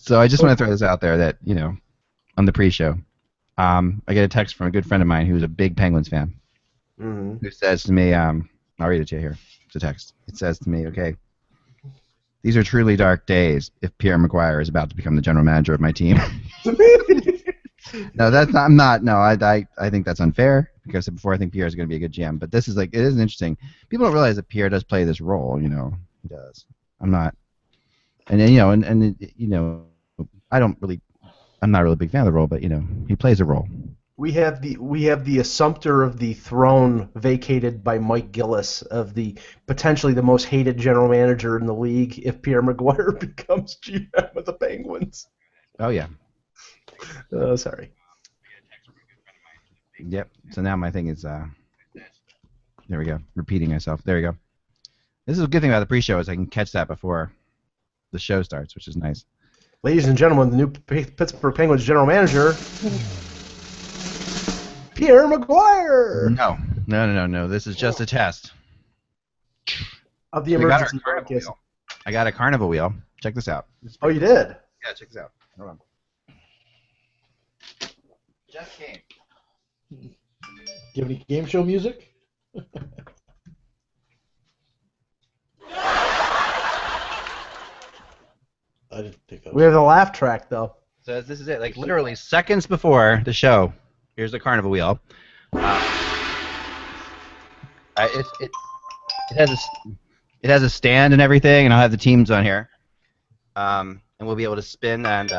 So I just want to throw this out there that, on the pre-show, I get a text from a good friend of mine who's a big Penguins fan, who says to me, I'll read it to you here. It's a text. It says to me, okay, these are truly dark days if Pierre McGuire is about to become the general manager of my team. No, that's not. I'm not. No, I think that's unfair because before I think Pierre is going to be a good GM. But this is it is interesting. People don't realize that Pierre does play this role. He does. I'm not. And then, I'm not really a big fan of the role, but he plays a role. We have the Assumptor of the throne vacated by Mike Gillis of the potentially the most hated general manager in the league if Pierre McGuire becomes GM of the Penguins. Oh yeah. Oh, sorry. Yep. So now my thing is there we go. Repeating myself. There you go. This is a good thing about the pre-show is I can catch that before the show starts, which is nice. Ladies and gentlemen, the new Pittsburgh Penguins general manager, Pierre McGuire. No. This is just a test Of the emergency broadcast. I got a carnival wheel. Check this out. Oh, you did? Yeah, check this out. Hold on. Just came. Do you have any game show music? I didn't think that was... We have the laugh track, though. So this is it. Like literally seconds before the show, here's the carnival wheel. It has a stand and everything, and I'll have the teams on here, and we'll be able to spin and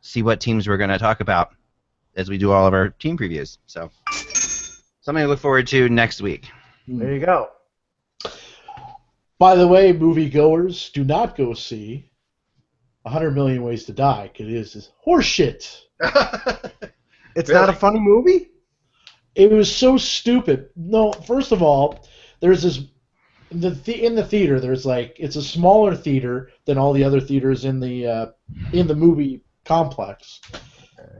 see what teams we're going to talk about as we do all of our team previews. So something to look forward to next week. There you go. By the way, moviegoers, do not go see 100 Million Ways to Die, because it is horseshit. It's really not a funny movie? It was so stupid. No, first of all, there's this in the theater. There's it's a smaller theater than all the other theaters in the movie complex,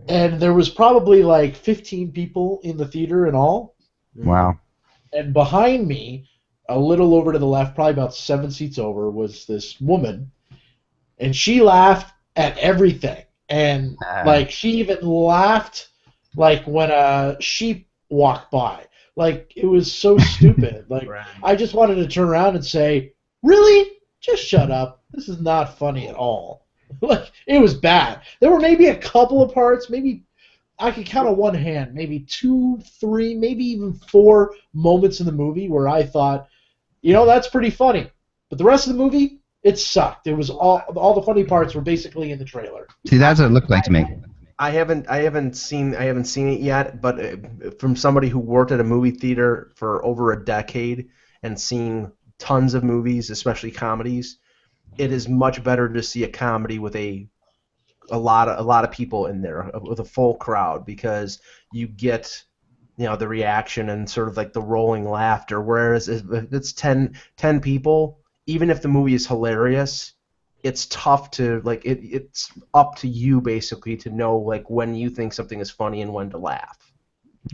and there was probably 15 people in the theater in all. Wow. And behind me, a little over to the left, probably about 7 seats over, was this woman, and she laughed at everything, and she even laughed when a sheep walked by. It was so stupid. Right. I just wanted to turn around and say, really? Just shut up. This is not funny at all. It was bad. There were maybe a couple of parts, maybe I could count on one hand, maybe 2, 3, maybe even 4 moments in the movie where I thought, that's pretty funny. But the rest of the movie, it sucked. It was all the funny parts were basically in the trailer. See, that's what it looked like to me. I haven't seen it yet, but from somebody who worked at a movie theater for over a decade and seen tons of movies, especially comedies, it is much better to see a comedy with a lot of people in there, with a full crowd, because you get the reaction and sort of the rolling laughter. Whereas if it's 10 people, even if the movie is hilarious, it's tough to it's up to you basically to know when you think something is funny and when to laugh.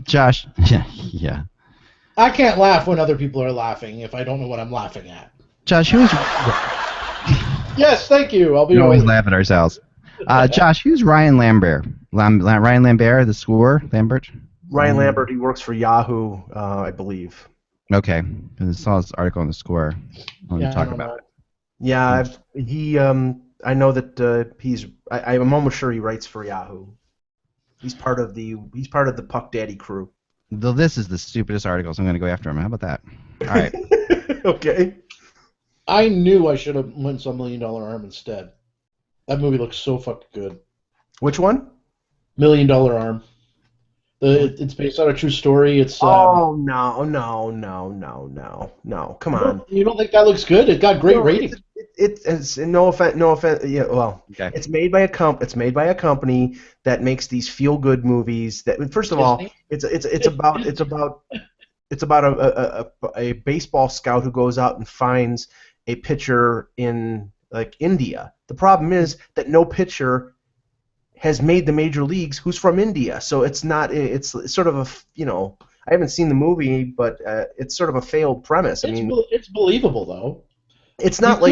Josh, yeah. I can't laugh when other people are laughing if I don't know what I'm laughing at. Josh, who's? Yes, thank you. We always laugh at ourselves. Josh, who's Ryan Lambert? Ryan Lambert, the scorer, Lambert. Ryan Lambert, he works for Yahoo, I belive. Okay, I saw this article on the Score. I want to talk about it. Yeah, I know that I'm almost sure he writes for Yahoo. He's part of the Puck Daddy crew. Though this is the stupidest article, so I'm going to go after him. How about that? All right. Okay. I knew I should have went some $1 Million Arm instead. That movie looks so fucking good. Which one? $1 Million Arm. It's based on a true story. It's no! Come on. You don't think that looks good? It got great ratings. It's no offense. Yeah, well, okay. It's made by a company that makes these feel good movies. That first of all, it's about a baseball scout who goes out and finds a pitcher in India. The problem is that no pitcher has made the major leagues who's from India, so it's sort of I haven't seen the movie, but it's sort of a failed premise. It's believable though. It's not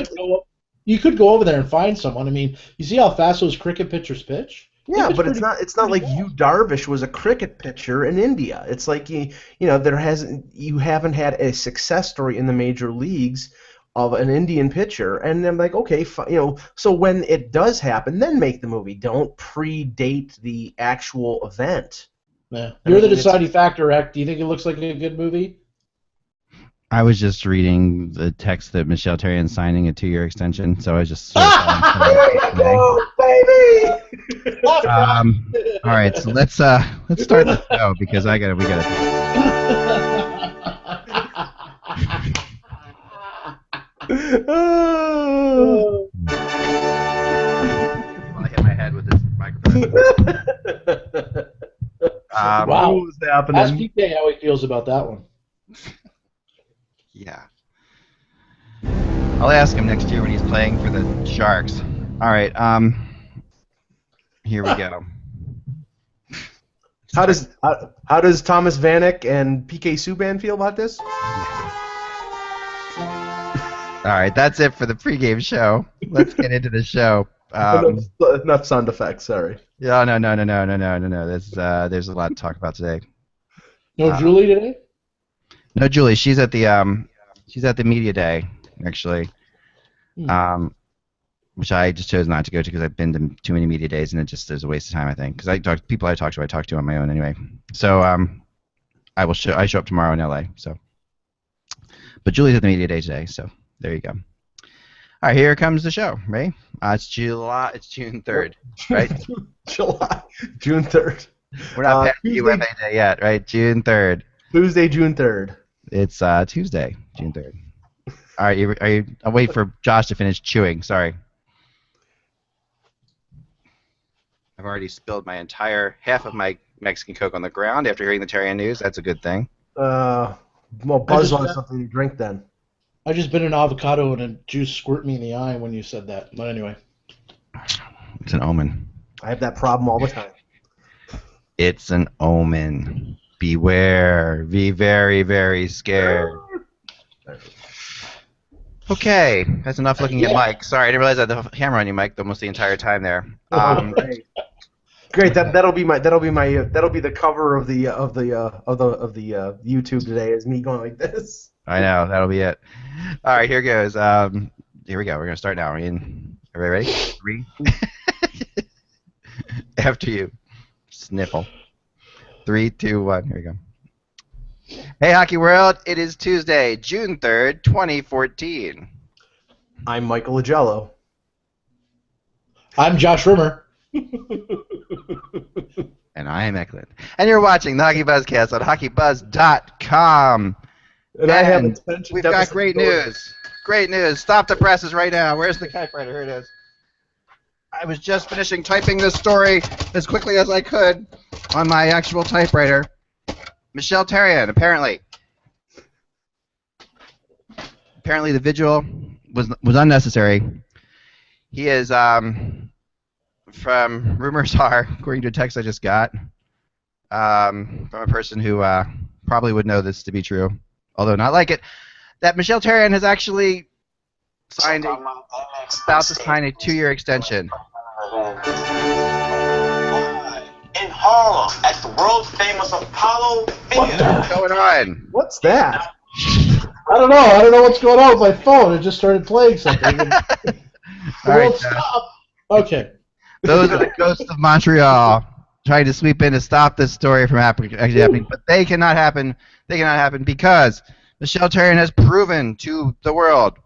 You could go over there and find someone. I mean, you see how fast those cricket pitchers pitch? Yeah, but it's not like well. Yu Darvish was a cricket pitcher in India. It's like you haven't had a success story in the major leagues of an Indian pitcher, and I'm like, okay, so when it does happen, then make the movie. Don't predate the actual event. Yeah. You're the deciding factor, Rick. Do you think it looks like a good movie? I was just reading the text that Michel Therrien signing a 2-year extension, so I was just. There you go, baby. All right, so let's start the show because we gotta. I hit my head with this microphone. Wow. What's happening? Ask PK how he feels about that one. Yeah. I'll ask him next year when he's playing for the Sharks. All right. Here we go. How does Thomas Vanek and PK Subban feel about this? All right, that's it for the pregame show. Let's get into the show. Enough sound effects. Sorry. Yeah, no. There's a lot to talk about today. No Julie today? No, Julie. She's at the media day actually, which I just chose not to go to because I've been to too many media days and it just is a waste of time. I think because I talk to on my own anyway. So I show up tomorrow in LA. So, but Julie's at the media day today. So there you go. All right, here comes the show. Right? It's June 3rd, right? June 3rd. We're not past UFA Day yet, right? June 3rd. Tuesday, June 3rd. It's Tuesday, June 3rd. All right, I'll wait for Josh to finish chewing. Sorry. I've already spilled my entire half of my Mexican Coke on the ground after hearing the Therrien news. That's a good thing. Well, Buzz wants something to drink then. I just bit an avocado and a juice squirt me in the eye when you said that. But anyway. It's an omen. I have that problem all the time. It's an omen. Beware. Be very, very scared. Okay, that's enough looking at Mike. Sorry, I didn't realize I had the camera on you, Mike, almost the entire time there. Great. That'll be the cover of the YouTube today is me going like this. I know, that'll be it. All right, here goes. Here we go. We're gonna start now. Everybody ready? 3. After you. Sniffle. 3, 2, 1. Here we go. Hey, Hockey World! It is Tuesday, June 3rd, 2014. I'm Michael Agello. I'm Josh Rimmer. And I am Eklund. And you're watching the HockeybuzzCast on HockeyBuzz.com. And I haven't mentioned we've got great news. Great news. Stop the presses right now. Where's the typewriter? Here it is. I was just finishing typing this story as quickly as I could on my actual typewriter. Michel Therrien, apparently the vigil was unnecessary. He is, from rumors are, according to a text I just got, from a person who probably would know this to be true, although not like it, that Michel Therrien has actually about to sign a 2-year extension. In Harlem, at the world-famous Apollo Theater. What's going on? What's that? I don't know. I don't know what's going on with my phone. It just started playing something. All right, stop. Okay. Those are the ghosts of Montreal trying to sweep in to stop this story from actually happening, but they cannot happen. They cannot happen because Michel Therrien has proven to the world,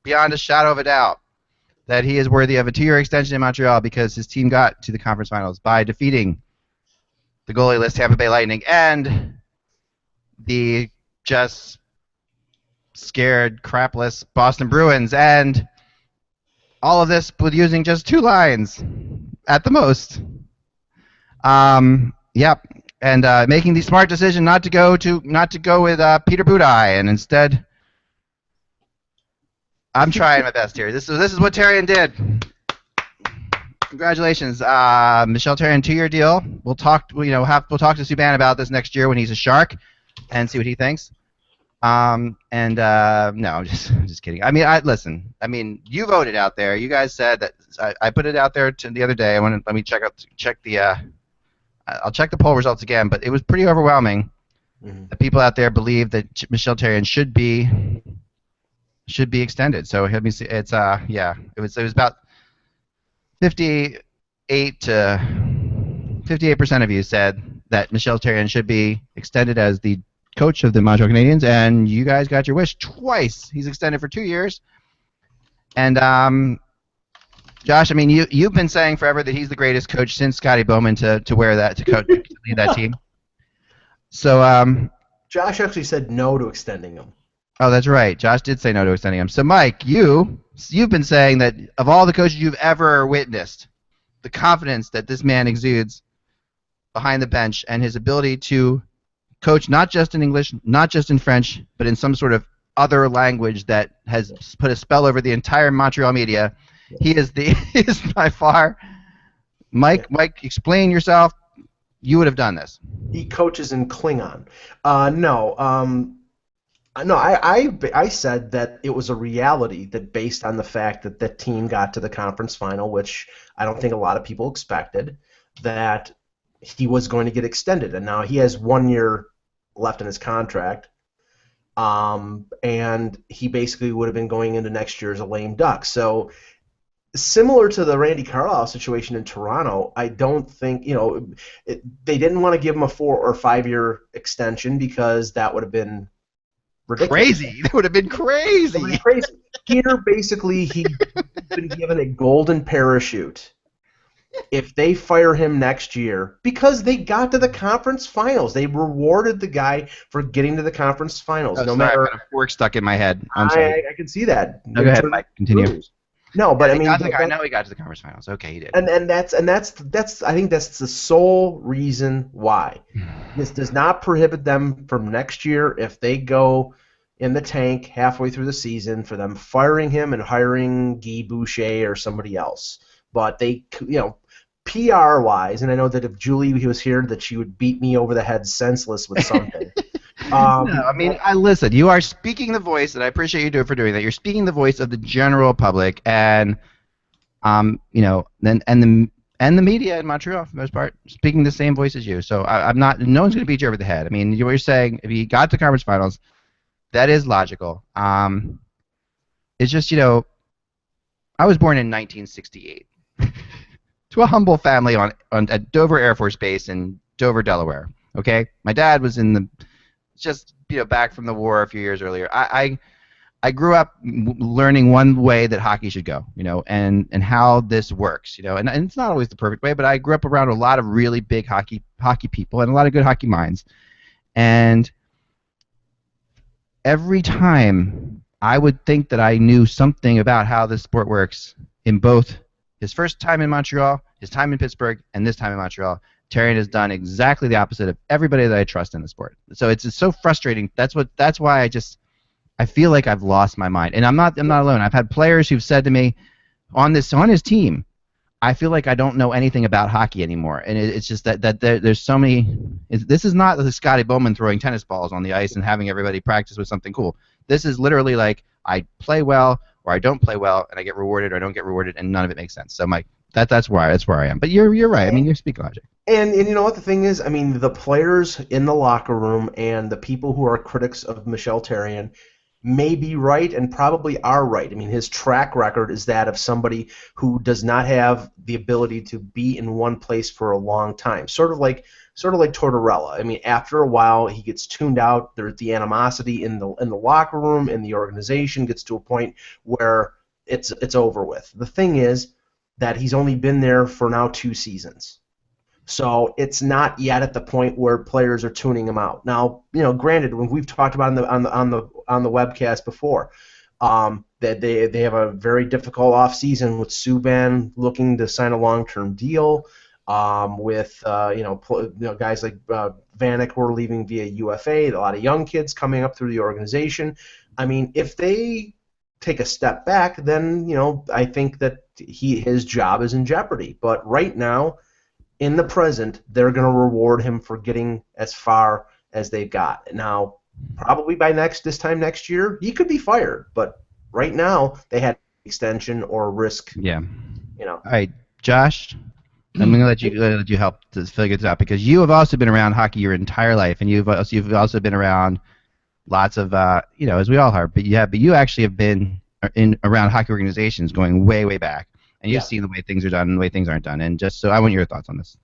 beyond a shadow of a doubt, that he is worthy of a 2-year extension in Montreal because his team got to the conference finals by defeating the goalie-less Tampa Bay Lightning and the just scared, crapless Boston Bruins, and all of this with using just 2 lines at the most. Yep, and making the smart decision not to go with Peter Budaj, and instead, I'm trying my best here. This is what Therrien did. Congratulations, Michel Therrien, 2-year deal. We'll talk to Subban about this next year when he's a Shark, and see what he thinks. No, I'm just kidding. I mean, listen. I mean, you voted out there. You guys said that. I put it out there the other day. Let me check the. I'll check the poll results again, but it was pretty overwhelming. Mm-hmm. The people out there believe that Michel Therrien should be extended. So let me see. It's it was about 58% of you said that Michel Therrien should be extended as the coach of the Montreal Canadiens, and you guys got your wish twice. He's extended for 2 years. And Josh, I mean, you've been saying forever that he's the greatest coach since Scotty Bowman to wear that to lead that team. So Josh actually said no to extending him. Oh, that's right. Josh did say no to extending him. So Mike, you've been saying that of all the coaches you've ever witnessed, the confidence that this man exudes behind the bench and his ability to coach not just in English, not just in French, but in some sort of other language that has put a spell over the entire Montreal media. He is by far. Mike, explain yourself. You would have done this. He coaches in Klingon. No, I said that it was a reality that based on the fact that the team got to the conference final, which I don't think a lot of people expected, that he was going to get extended. And now he has 1 year left in his contract, and he basically would have been going into next year as a lame duck. So similar to the Randy Carlyle situation in Toronto, I don't think, they didn't want to give him a 4 or 5 year extension because that would have been ridiculous. Crazy. That would have been crazy. Here, basically, he's been given a golden parachute. If they fire him next year, because they got to the conference finals, they rewarded the guy for getting to the conference finals. No matter. I've got a fork stuck in my head. I'm sorry. I can see that. No, go ahead, Mike. Continue. No, but I mean, I know he got to the conference finals. Okay, he did. And that's I think that's the sole reason why. This does not prohibit them from next year if they go in the tank halfway through the season for them firing him and hiring Guy Boucher or somebody else. But they, PR-wise, and I know that if Julie was here, that she would beat me over the head senseless with something. No, I mean, listen. You are speaking the voice, and I appreciate you for doing that. You're speaking the voice of the general public, and and the media in Montreal for the most part, speaking the same voice as you. So I'm not. No one's going to beat you over the head. I mean, what you're saying, if you got to conference finals, that is logical. It's just I was born in 1968 to a humble family at Dover Air Force Base in Dover, Delaware. Okay, my dad was in the back from the war a few years earlier. I grew up learning one way that hockey should go, and how this works, and it's not always the perfect way, but I grew up around a lot of really big hockey people and a lot of good hockey minds, and every time I would think that I knew something about how this sport works in both his first time in Montreal, his time in Pittsburgh, and this time in Montreal, Therrien has done exactly the opposite of everybody that I trust in the sport. So it's so frustrating. That's why I feel like I've lost my mind. And I'm not alone. I've had players who've said to me on his team, I feel like I don't know anything about hockey anymore. And it's just that there's so many. This is not the Scotty Bowman throwing tennis balls on the ice and having everybody practice with something cool. This is literally like I play well or I don't play well and I get rewarded or I don't get rewarded and none of it makes sense. So Mike, that's where I am. But you're right. I mean, you speak logic. And you know what the thing is? I mean, the players in the locker room and the people who are critics of Michel Therrien may be right and probably are right. I mean, his track record is that of somebody who does not have the ability to be in one place for a long time. Sort of like Tortorella. I mean, after a while, he gets tuned out. There's the animosity in the locker room, and the organization gets to a point where it's over with. The thing is that he's only been there for now 2 seasons. So it's not yet at the point where players are tuning him out. Now, granted, when we've talked about on the webcast before, that they have a very difficult offseason with Subban looking to sign a long-term deal, with guys like Vanek who are leaving via UFA, a lot of young kids coming up through the organization. I mean, if they take a step back, then I think that his job is in jeopardy. But right now, in the present, they're going to reward him for getting as far as they've got. Now, probably by this time next year, he could be fired. But right now, they had extension or risk. Yeah. All right, Josh. I'm going to let you help to figure this out because you have also been around hockey your entire life, and you've also been around lots of as we all are. But you actually have been around hockey organizations going way back, and you've seen the way things are done and the way things aren't done. And just so I want your thoughts on this.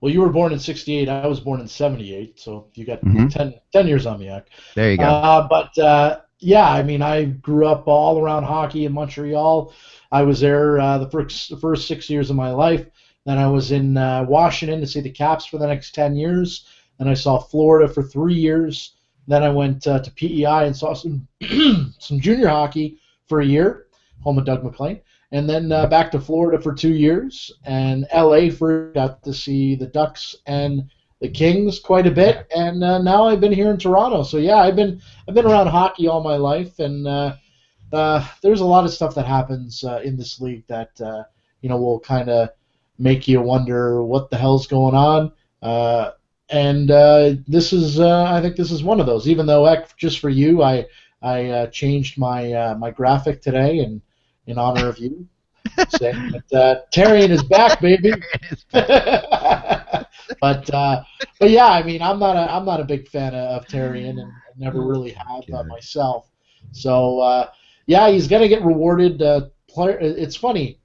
Well, you were born in '68. I was born in '78, so you got 10 years on me, Yak. There you go. Yeah, I mean, I grew up all around hockey in Montreal. I was there the first 6 years of my life. Then I was in Washington to see the Caps for the next 10 years. Then I saw Florida for 3 years. Then I went to PEI and saw some some junior hockey for a year, home of Doug McLean. And then back to Florida for 2 years, and LA got to see the Ducks and the Kings quite a bit, and now I've been here in Toronto. So yeah, I've been around hockey all my life, and there's a lot of stuff that happens in this league that will kind of make you wonder what the hell's going on. And this is I think this is one of those. Even though just for you, I changed my graphic today and. In honor of you, saying that Therrien is back, baby. but yeah, I mean, I'm not a big fan of Therrien, and never really have myself. So yeah, he's gonna get rewarded. It's funny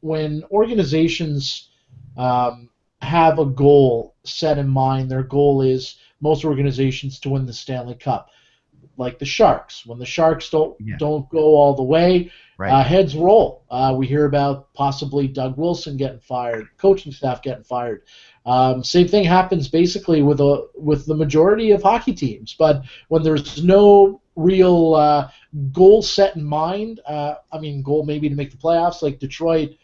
when organizations have a goal set in mind. Their goal is most organizations to win the Stanley Cup. Like the Sharks, when the Sharks don't go all the way. Right. Heads roll. We hear about possibly Doug Wilson getting fired, coaching staff getting fired. Same thing happens basically with the majority of hockey teams. But when there's no real goal set in mind, goal maybe to make the playoffs, like Detroit.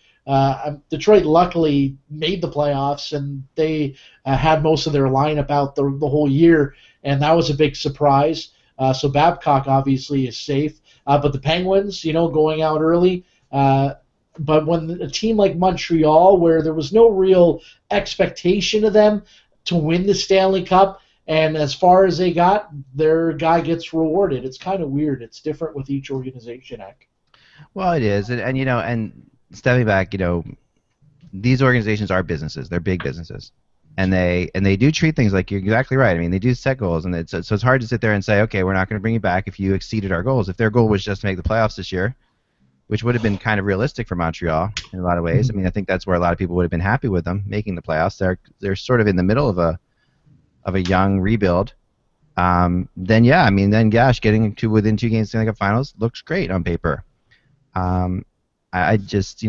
Detroit luckily made the playoffs, and they had most of their lineup out the whole year, and that was a big surprise. So Babcock obviously is safe. But the Penguins, going out early. But when a team like Montreal, where there was no real expectation of them to win the Stanley Cup, and as far as they got, their guy gets rewarded. It's kind of weird. It's different with each organization, Ek. Well, it is, and stepping back, these organizations are businesses. They're big businesses. And they do treat things like you're exactly right. I mean, they do set goals, and so it's hard to sit there and say, okay, we're not going to bring you back if you exceeded our goals. If their goal was just to make the playoffs this year, which would have been kind of realistic for Montreal in a lot of ways. I mean, I think that's where a lot of people would have been happy with them making the playoffs. They're sort of in the middle of a young rebuild. Then gosh, getting to within 2 games of the Stanley Cup Finals looks great on paper. I just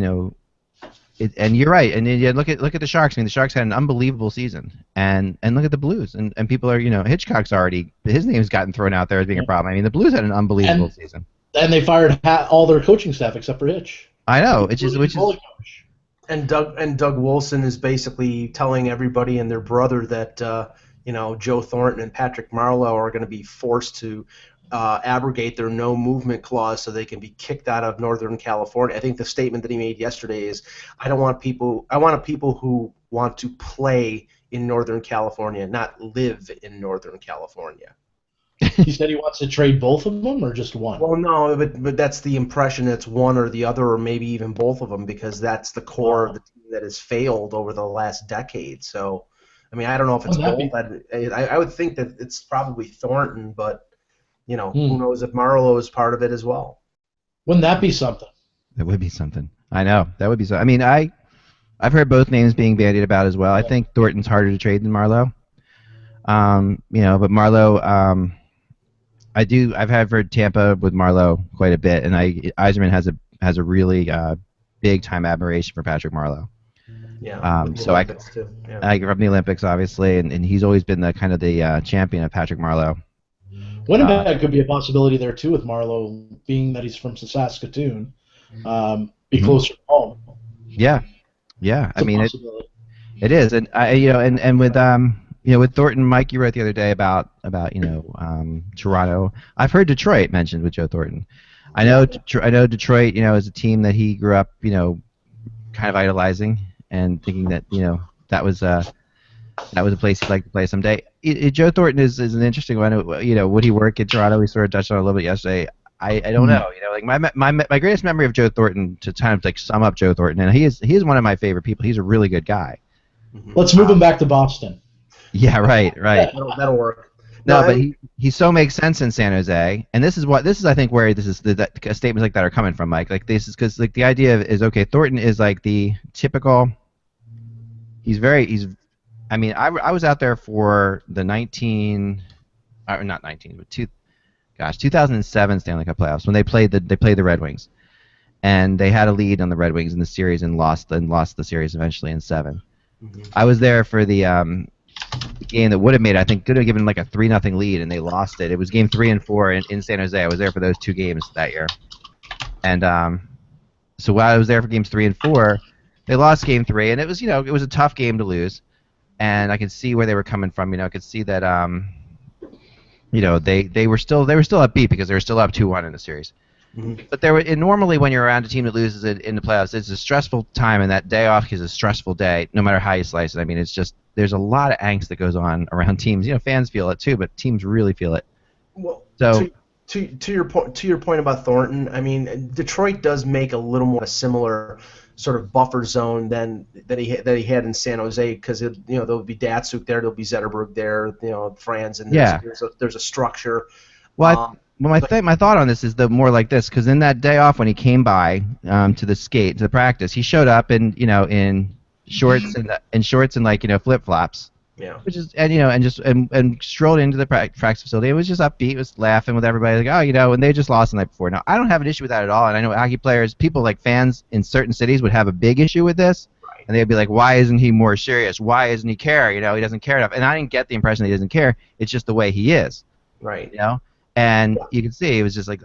and you're right. And then look at the Sharks. I mean, the Sharks had an unbelievable season. And look at the Blues. And people are, Hitchcock's already, his name's gotten thrown out there as being a problem. I mean, the Blues had an unbelievable season. And they fired all their coaching staff except for Hitch. I know. Which is and Doug Wilson is basically telling everybody and their brother that Joe Thornton and Patrick Marleau are going to be forced to abrogate their no movement clause so they can be kicked out of Northern California. I think the statement that he made yesterday is, I want people who want to play in Northern California, not live in Northern California. He said he wants to trade both of them or just one? Well, no, but that's the impression. It's one or the other, or maybe even both of them, because that's the core of the team that has failed over the last decade. So, I mean, I don't know if it's both. I would think that it's probably Thornton, but who knows if Marleau is part of it as well. Wouldn't that be something? That would be something. I know. That would be something. I mean, I've heard both names being bandied about as well. I think Thornton's harder to trade than Marleau. But Marleau, I've heard Tampa with Marleau quite a bit, and Yzerman has a really big time admiration for Patrick Marleau. Yeah. So I from the Olympics, obviously, and he's always been the kind of the champion of Patrick Marleau. Winnipeg could be a possibility there too with Marleau, being that he's from Saskatoon, be closer to home. Yeah. I mean, it is, and and with Thornton, Mike, you wrote the other day about Toronto. I've heard Detroit mentioned with Joe Thornton. I know Detroit, is a team that he grew up, kind of idolizing and thinking that that was that was a place he'd like to play someday. Joe Thornton is an interesting one. Would he work in Toronto? We sort of touched on it a little bit yesterday. I don't know. Like my greatest memory of Joe Thornton, to kind of like sum up Joe Thornton, and he is one of my favorite people. He's a really good guy. Let's move him back to Boston. Yeah, right. That'll work. No, but he so makes sense in San Jose, and this is I think where this is statements like that are coming from, Mike. Like this is because like the idea is okay. Thornton is like the typical. I mean, I was out there for the 2007 Stanley Cup playoffs when they played the Red Wings, and they had a lead on the Red Wings in the series and lost the series eventually in 7. I was there for the game that would have made, I think, could have given like a 3-0 lead, and they lost it. It was game 3 and 4 in San Jose. I was there for those 2 games that year, and so while I was there for games 3 and 4, they lost game 3, and it was it was a tough game to lose, and I could see where they were coming from. I could see that they were still upbeat because they were still up 2-1 in the series. But normally when you're around a team that loses it in the playoffs, it's a stressful time, and that day off is a stressful day, no matter how you slice it. I mean, it's just there's a lot of angst that goes on around teams. Fans feel it too, but teams really feel it. Well, so to your point about Thornton, I mean, Detroit does make a little more a similar sort of buffer zone than that he had in San Jose, because there'll be Datsuk there, there'll be Zetterberg there, Franz, and there's a structure. Well, my thought on this is more like this, because in that day off when he came by to the practice, he showed up in shorts and like flip flops. Yeah. Which is and strolled into the practice facility. It was just upbeat, was laughing with everybody, like and they just lost the night before. Now I don't have an issue with that at all, and I know hockey players, people like fans in certain cities would have a big issue with this, right. And they'd be like, why isn't he more serious? Why doesn't he care? He doesn't care enough. And I didn't get the impression that he doesn't care. It's just the way he is. Right. And you can see it was just like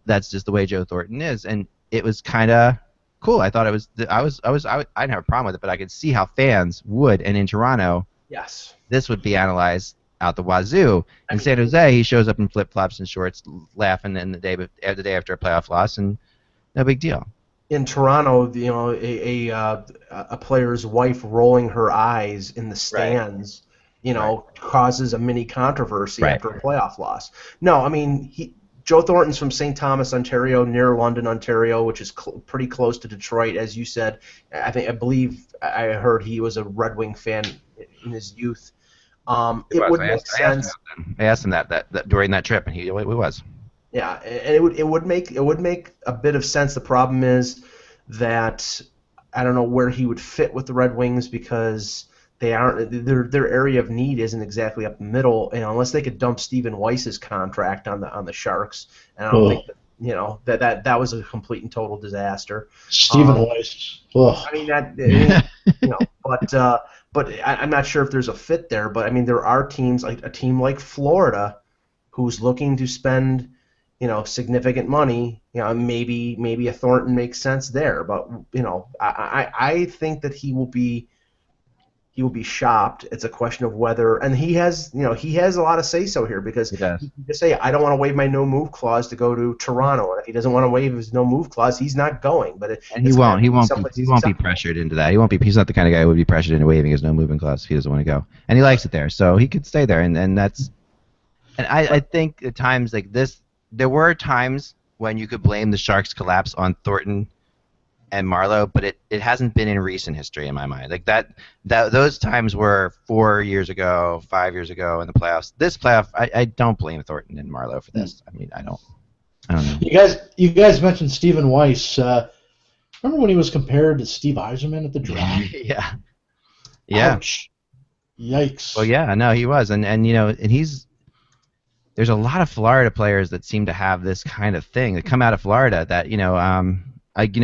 that's just the way Joe Thornton is, and it was kind of cool. I thought it was I didn't have a problem with it, but I could see how fans would, and in Toronto. Yes. This would be analyzed out the wazoo. In San Jose, he shows up in flip-flops and shorts, laughing the day after a playoff loss, and no big deal. In Toronto, a player's wife rolling her eyes in the stands, causes a mini controversy after a playoff loss. No, I mean, Joe Thornton's from St. Thomas, Ontario, near London, Ontario, which is pretty close to Detroit, as you said. I believe I heard he was a Red Wing fan in his youth. It would make sense. I asked him that during that trip, and he was. Yeah, and it would make a bit of sense. The problem is that I don't know where he would fit with the Red Wings, because they aren't their area of need isn't exactly up the middle, unless they could dump Stephen Weiss's contract on the Sharks, and I don't think that was a complete and total disaster. Stephen Weiss. I mean but I'm not sure if there's a fit there. But I mean, there are teams, like a team like Florida, who's looking to spend significant money. Maybe a Thornton makes sense there. But I think that he will be shopped. It's a question of whether, and he has a lot of say so here, because he can just say, I don't want to waive my no move clause to go to Toronto, and if he doesn't want to waive his no move clause, he's not going. But he won't be pressured into that. He's not the kind of guy who would be pressured into waiving his no moving clause if he doesn't want to go, and he likes it there, so he could stay there, and I think at times like this, there were times when you could blame the Sharks' collapse on Thornton and Marleau, but it hasn't been in recent history in my mind. Like those times were 4 years ago, 5 years ago in the playoffs. This playoff, I don't blame Thornton and Marleau for this. I mean, I don't know. You guys mentioned Stephen Weiss. Remember when he was compared to Steve Yzerman at the draft? Yeah. Ouch. Yikes. Well, yeah, no, he was, and there's a lot of Florida players that seem to have this kind of thing that come out of Florida that I'll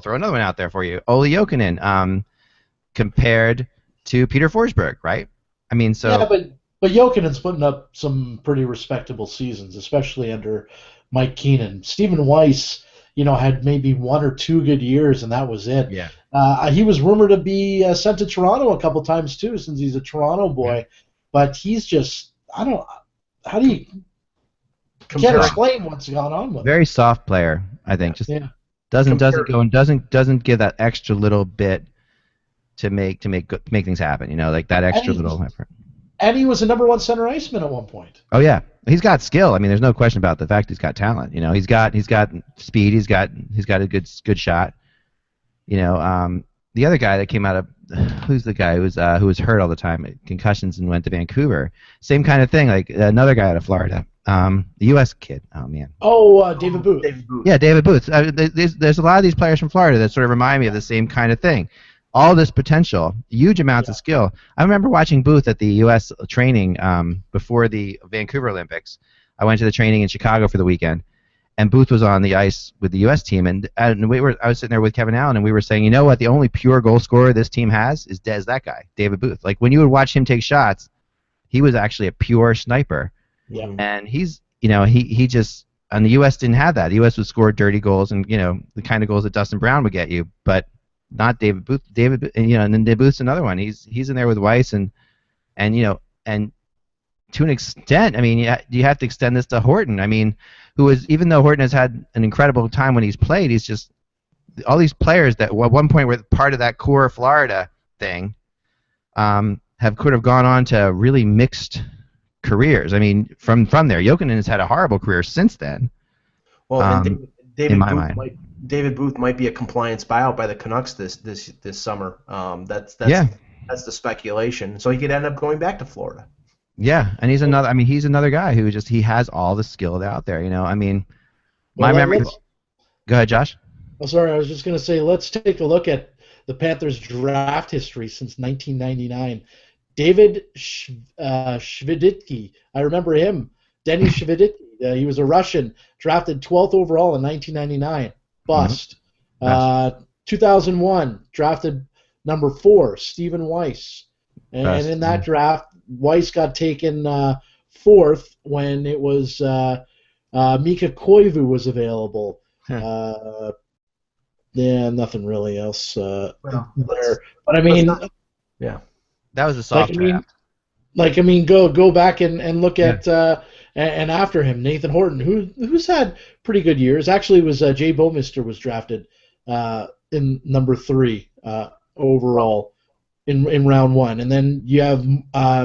throw another one out there for you. Olli Jokinen, compared to Peter Forsberg, right? I mean, so yeah, but Jokinen's putting up some pretty respectable seasons, especially under Mike Keenan. Stephen Weiss, had maybe 1 or 2 good years, and that was it. Yeah. He was rumored to be sent to Toronto a couple times too, since he's a Toronto boy. Yeah. But he's just, how do you? Can't explain what's going on with him. Very soft player, I think. Just doesn't give that extra little bit make things happen. You know, like that extra little effort. And he was a number 1 center iceman at one point. Oh yeah, he's got skill. I mean, there's no question about the fact he's got talent. You know, he's got speed. He's got a good shot. You know, the other guy that came out of who's the guy who was hurt all the time, concussions, and went to Vancouver. Same kind of thing. Like another guy out of Florida, the U.S. kid. Oh man. Oh, David Booth. Yeah, David Booth. There's a lot of these players from Florida that sort of remind me of the same kind of thing. All this potential, huge amounts of skill. I remember watching Booth at the U.S. training before the Vancouver Olympics. I went to the training in Chicago for the weekend, and Booth was on the ice with the U.S. team, and I was sitting there with Kevin Allen, and we were saying, you know what, the only pure goal scorer this team has is that guy, David Booth. Like when you would watch him take shots, he was actually a pure sniper. Yeah. And he's, you know, he just, and the U.S. didn't have that. The U.S. would score dirty goals and, you know, the kind of goals that Dustin Brown would get you, but not David Booth. You know, and then David Booth's another one. He's in there with Weiss, and you know, and to an extent, I mean, you have to extend this to Horton. I mean, who is, even though Horton has had an incredible time when he's played, he's just all these players that at one point were part of that core Florida thing could have gone on to really mixed careers. I mean, from there, Jokinen has had a horrible career since then. Well, and David in my Booth mind. David Booth might be a compliance buyout by the Canucks this summer. That's the speculation. So he could end up going back to Florida. Yeah, and he's another. I mean, he's another guy who he has all the skill out there. You know, I mean, my memory. Go ahead, Josh. Oh, sorry, I was just going to say, let's take a look at the Panthers' draft history since 1999. David Shveditsky, I remember him. Denny Shveditsky. He was a Russian, drafted 12th overall in 1999. Bust. 2001, drafted number 4, Stephen Weiss. And in that draft, Weiss got taken 4th when it was Mika Koivu was available. Yeah, nothing really else there. But I mean, yeah, that was a soft draft. Go back and look at and after him, Nathan Horton, who's had pretty good years. Actually, it was Jay Bouwmeester was drafted in number 3 overall in round 1, and then you have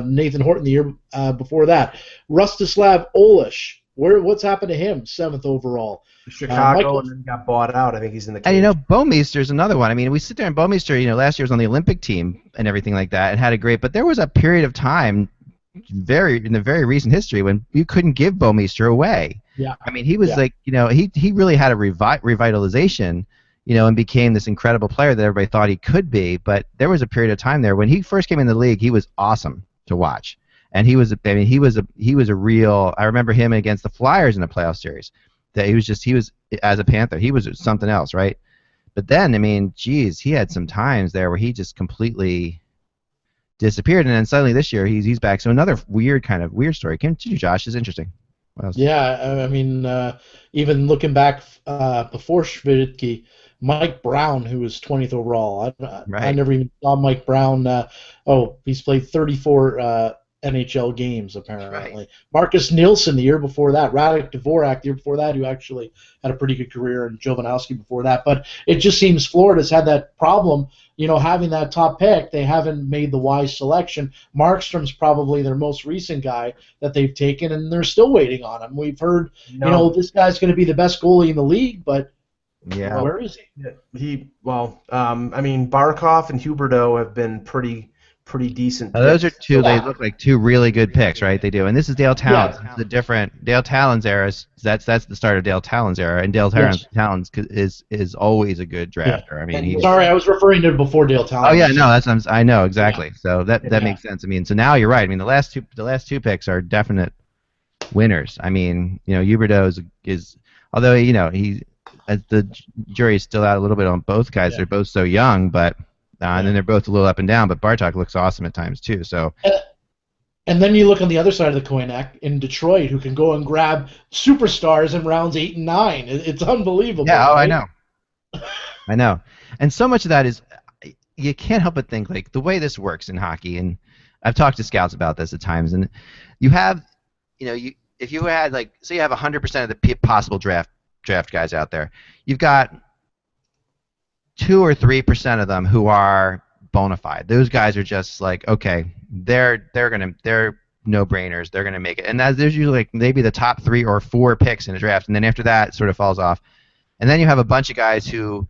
Nathan Horton the year before that. Rustislav Olish, what's happened to him? 7th overall. Chicago, and then got bought out. I think he's in the cage. And you know, Bouwmeester's another one. I mean, we sit there and Bouwmeester, you know, last year was on the Olympic team and everything like that, and had a great. But there was a period of time, in the very recent history, when you couldn't give Bouwmeester away. Yeah. I mean, he was like, you know, he really had a revitalization, you know, and became this incredible player that everybody thought he could be. But there was a period of time there when he first came in the league, he was awesome to watch, and he was a real. I remember him against the Flyers in a playoff series. That he was as a Panther, he was something else, right? But then, I mean, geez, he had some times there where he just completely disappeared, and then suddenly this year he's back. So another weird story. Continue, Josh. Is interesting. What else? Yeah, I mean, even looking back before Shveditsky, Mike Brown, who was 20th overall. I never even saw Mike Brown. He's played 34 NHL games, apparently. Right. Marcus Nielsen the year before that, Radek Dvorak the year before that, who actually had a pretty good career, and Jovanovski before that. But it just seems Florida's had that problem, you know, having that top pick. They haven't made the wise selection. Markstrom's probably their most recent guy that they've taken, and they're still waiting on him. We've heard, you know, this guy's going to be the best goalie in the league, but where is he? I mean, Barkov and Huberdeau have been pretty decent. Those are two. They look like two really good picks, right? They do. And this is Dale Talon's. Yeah. The different Dale Talon's era. That's the start of Dale Talon's era, and Dale Talon's is always a good drafter. Yeah. I mean, sorry, I was referring to before Dale Talon. Oh yeah, no, I know exactly. Yeah. So that makes sense. I mean, so now you're right. I mean, the last two picks are definite winners. I mean, you know, Huberdeau is although you know the jury's still out a little bit on both guys. Yeah. They're both so young, but. And then they're both a little up and down, but Bartok looks awesome at times too. So, and then you look on the other side of the coin in Detroit, who can go and grab superstars in rounds 8 and 9. It's unbelievable. Yeah, right? I know. I know. And so much of that is you can't help but think like the way this works in hockey. And I've talked to scouts about this at times. And you have, you know, if you had like say you have 100% of the possible draft guys out there, you've got 2 or 3% of them who are bona fide. Those guys are just like, okay, they're no-brainers. They're gonna make it. And there's usually like maybe the top 3 or 4 picks in a draft, and then after that, it sort of falls off. And then you have a bunch of guys who,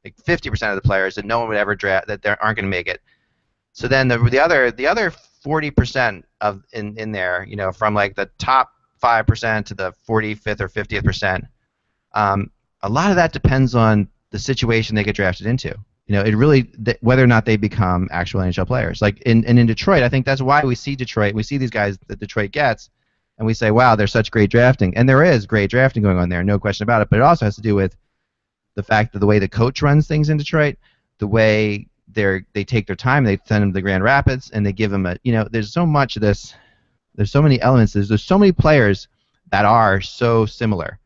like 50% of the players that no one would ever draft, that they aren't gonna make it. So then the other 40% of in there, from like the top 5% to the 45th or 50th percent, a lot of that depends on the situation they get drafted into. It really whether or not they become actual NHL players. Like in Detroit, I think that's why we see Detroit. We see these guys that Detroit gets, and we say, wow, they're such great drafting. And there is great drafting going on there, no question about it. But it also has to do with the fact that the way the coach runs things in Detroit, the way they take their time, they send them to Grand Rapids, and they give them there's so much of this. There's so many elements. There's so many players that are so similar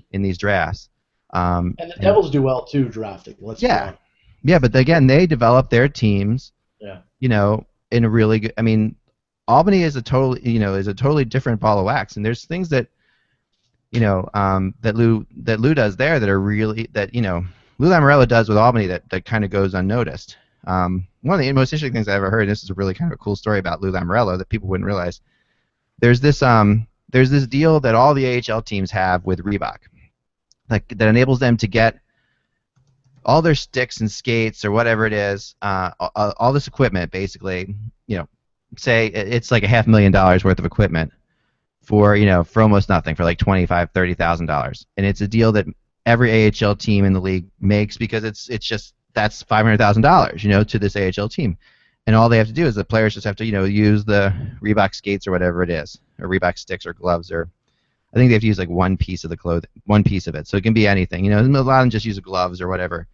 in these drafts. And the Devils do well too drafting. Let's be honest. Yeah, but again, they develop their teams. Yeah. In a really good. I mean, Albany is a totally different ball of wax, and there's things that that Lou does there that are really Lou Lamoriello does with Albany that kind of goes unnoticed. One of the most interesting things I ever heard, and this is a really kind of a cool story about Lou Lamoriello that people wouldn't realize. There's this deal that all the AHL teams have with Reebok, like that enables them to get all their sticks and skates or whatever it is, all this equipment basically, say it's like $500,000 worth of equipment for almost nothing, for like $25,000-$30,000, and it's a deal that every AHL team in the league makes because it's just that's $500,000, to this AHL team, and all they have to do is the players just have to use the Reebok skates or whatever it is, or Reebok sticks or gloves, or I think they have to use like one piece of the clothing, one piece of it, so it can be anything. A lot of them just use gloves or whatever.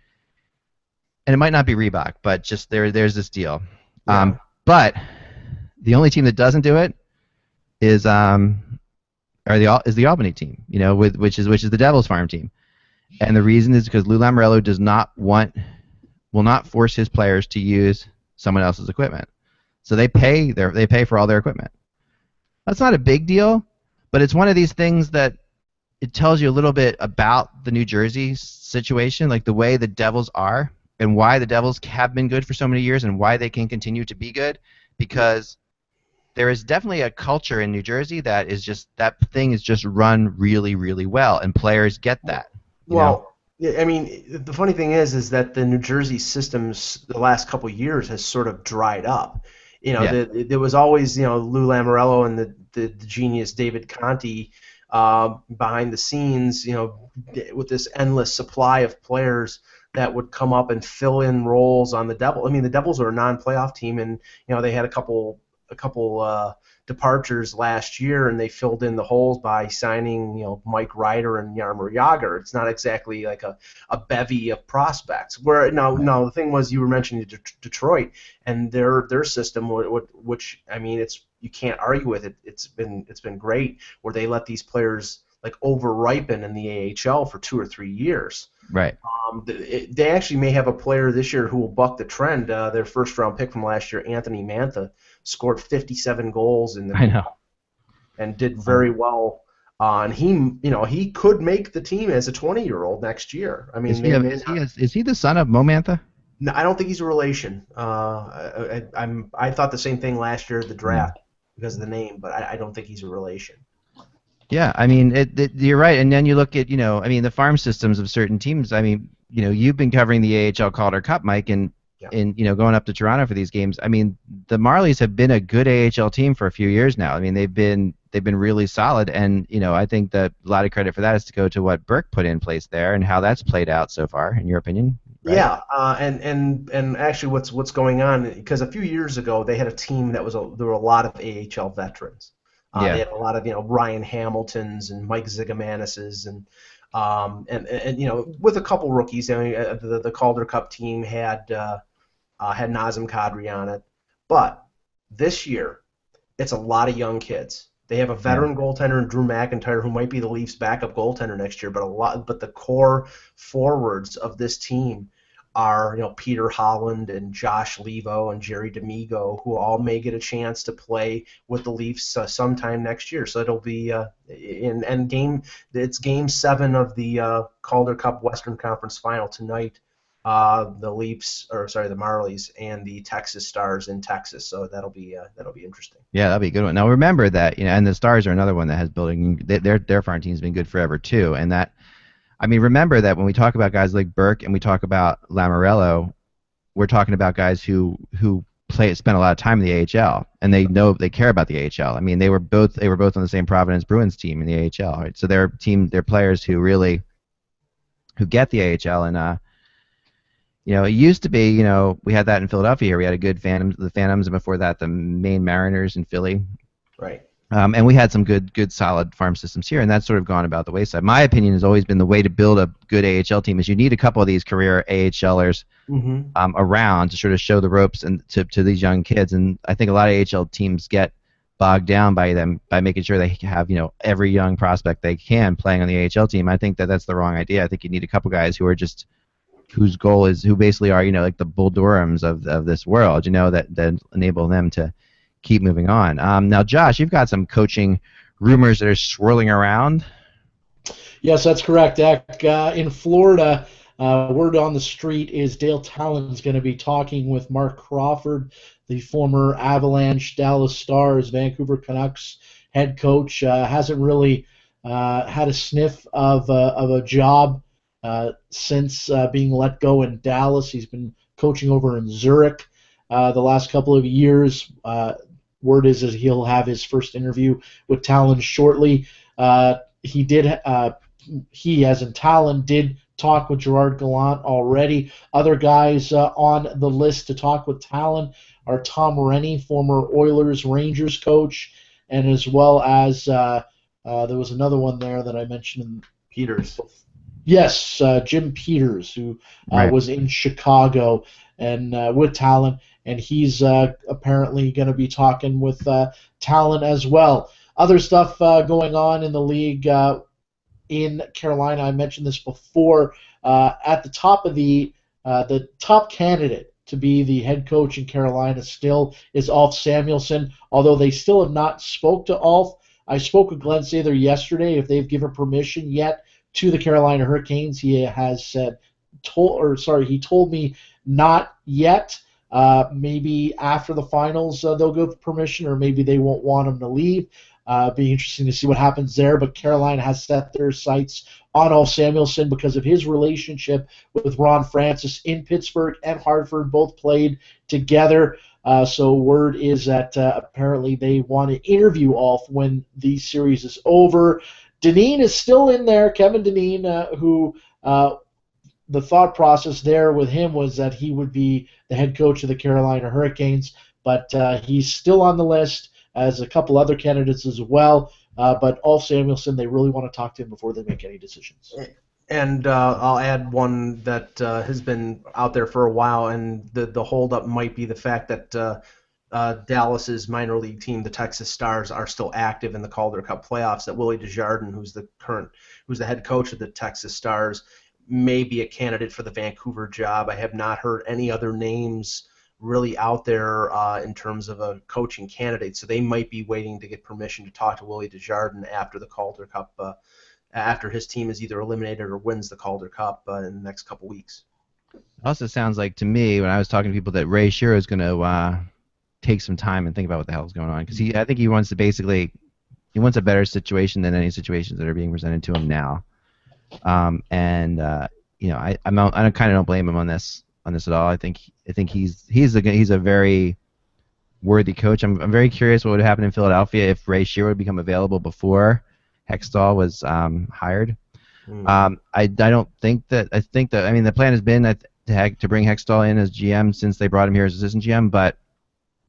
And it might not be Reebok, but just there's this deal. Yeah. But the only team that doesn't do it is the Albany team, which is the Devils farm team. And the reason is because Lou Lamoriello will not force his players to use someone else's equipment. So they pay for all their equipment. That's not a big deal, but it's one of these things that it tells you a little bit about the New Jersey situation, like the way the Devils are, and why the Devils have been good for so many years and why they can continue to be good, because there is definitely a culture in New Jersey that thing is just run really, really well, and players get that. Well, I mean, the funny thing is that the New Jersey systems the last couple of years has sort of dried up. There was always Lou Lamoriello and the genius David Conti behind the scenes, with this endless supply of players that would come up and fill in roles on the Devils. I mean, the Devils are a non-playoff team, and they had a couple departures last year, and they filled in the holes by signing Mike Ryder and Jaromir Jagr. It's not exactly like a bevy of prospects. Where now the thing was, you were mentioning Detroit and their system, which I mean, you can't argue with it. It's been great where they let these players like over-ripen in the AHL for 2 or 3 years. Right. They actually may have a player this year who will buck the trend. Their first-round pick from last year, Anthony Mantha, scored 57 goals in the and did very well. And he could make the team as a 20-year-old next year. I mean, is he the son of Mo Mantha? No, I don't think he's a relation. I thought the same thing last year at the draft because of the name, but I don't think he's a relation. Yeah, I mean, you're right. And then you look at, the farm systems of certain teams. I mean, you've been covering the AHL Calder Cup, Mike, and going up to Toronto for these games. I mean, the Marlies have been a good AHL team for a few years now. I mean, they've been really solid, and I think that a lot of credit for that is to go to what Burke put in place there and how that's played out so far, in your opinion. Right? Yeah, and actually, what's going on? Because a few years ago they had a team there were a lot of AHL veterans. They had a lot of Ryan Hamiltons and Mike Zigamanis's and with a couple rookies. I mean, the Calder Cup team had Nazem Kadri on it, but this year it's a lot of young kids. They have a veteran goaltender in Drew McIntyre, who might be the Leafs' backup goaltender next year, but the core forwards of this team are Peter Holland and Josh Levo and Jerry D'Amigo, who all may get a chance to play with the Leafs sometime next year. So it'll be it's Game 7 of the Calder Cup Western Conference Final tonight the Leafs, the Marlies, and the Texas Stars in Texas. So that'll be interesting. Yeah, that'll be a good one. Now remember that, and the Stars are another one that has building. Their farm team's been good forever too, and that. I mean, remember that when we talk about guys like Burke and we talk about Lamoriello, we're talking about guys who spent a lot of time in the AHL, and they care about the AHL. I mean, they were both on the same Providence Bruins team in the AHL, right? So they're players who get the AHL, and it used to be, we had that in Philadelphia here. We had a good the Phantoms, and before that, the Maine Mariners in Philly. Right. And we had some good, solid farm systems here, and that's sort of gone about the wayside. My opinion has always been the way to build a good AHL team is you need a couple of these career AHLers around to sort of show the ropes and to these young kids. And I think a lot of AHL teams get bogged down by making sure they have every young prospect they can playing on the AHL team. I think that's the wrong idea. I think you need a couple guys who basically are like the Bull Durhams of this world, that enable them to keep moving on. Now, Josh, you've got some coaching rumors that are swirling around. Yes, that's correct, Eck. In Florida, word on the street is Dale Talon's going to be talking with Mark Crawford, the former Avalanche, Dallas Stars, Vancouver Canucks head coach. Hasn't really had a sniff of a job since being let go in Dallas. He's been coaching over in Zurich the last couple of years. Word is that he'll have his first interview with Talon shortly. He, as in Talon, did talk with Gerard Gallant already. Other guys on the list to talk with Talon are Tom Rennie, former Oilers Rangers coach, and as well as there was another one there that I mentioned. Peters. Yes, Jim Peters, who was in Chicago and with Talon, and he's apparently going to be talking with Talon as well. Other stuff going on in the league in Carolina. I mentioned this before. At the top of the top candidate to be the head coach in Carolina still is Ulf Samuelsson, although they still have not spoke to Ulf. I spoke with Glenn Sather yesterday if they've given permission yet to the Carolina Hurricanes. He has he told me not yet. Maybe after the finals they'll give permission, or maybe they won't want him to leave. Be interesting to see what happens there. But Carolina has set their sights on Ulf Samuelsson because of his relationship with Ron Francis in Pittsburgh and Hartford. Both played together. So word is that apparently they want to interview Ulf when the series is over. Dineen is still in there, Kevin Dineen, who the thought process there with him was that he would be the head coach of the Carolina Hurricanes, but he's still on the list, as a couple other candidates as well. But Ulf Samuelsson, they really want to talk to him before they make any decisions. And I'll add one that has been out there for a while, and the holdup might be the fact that Dallas's minor league team, the Texas Stars, are still active in the Calder Cup playoffs. That Willie Desjardins, who's the head coach of the Texas Stars, may be a candidate for the Vancouver job. I have not heard any other names really out there in terms of a coaching candidate, so they might be waiting to get permission to talk to Willie Desjardins after the Calder Cup, after his team is either eliminated or wins the Calder Cup in the next couple weeks. Also sounds like to me, when I was talking to people, that Ray Shero is going to take some time and think about what the hell is going on, because I think he wants a better situation than any situations that are being presented to him now. I kind of don't blame him on this at all. I think he's a very worthy coach. I'm very curious what would happen in Philadelphia if Ray Shero would become available before Hextall was hired. I don't think that. I think that the plan has been to bring Hextall in as GM since they brought him here as assistant GM, but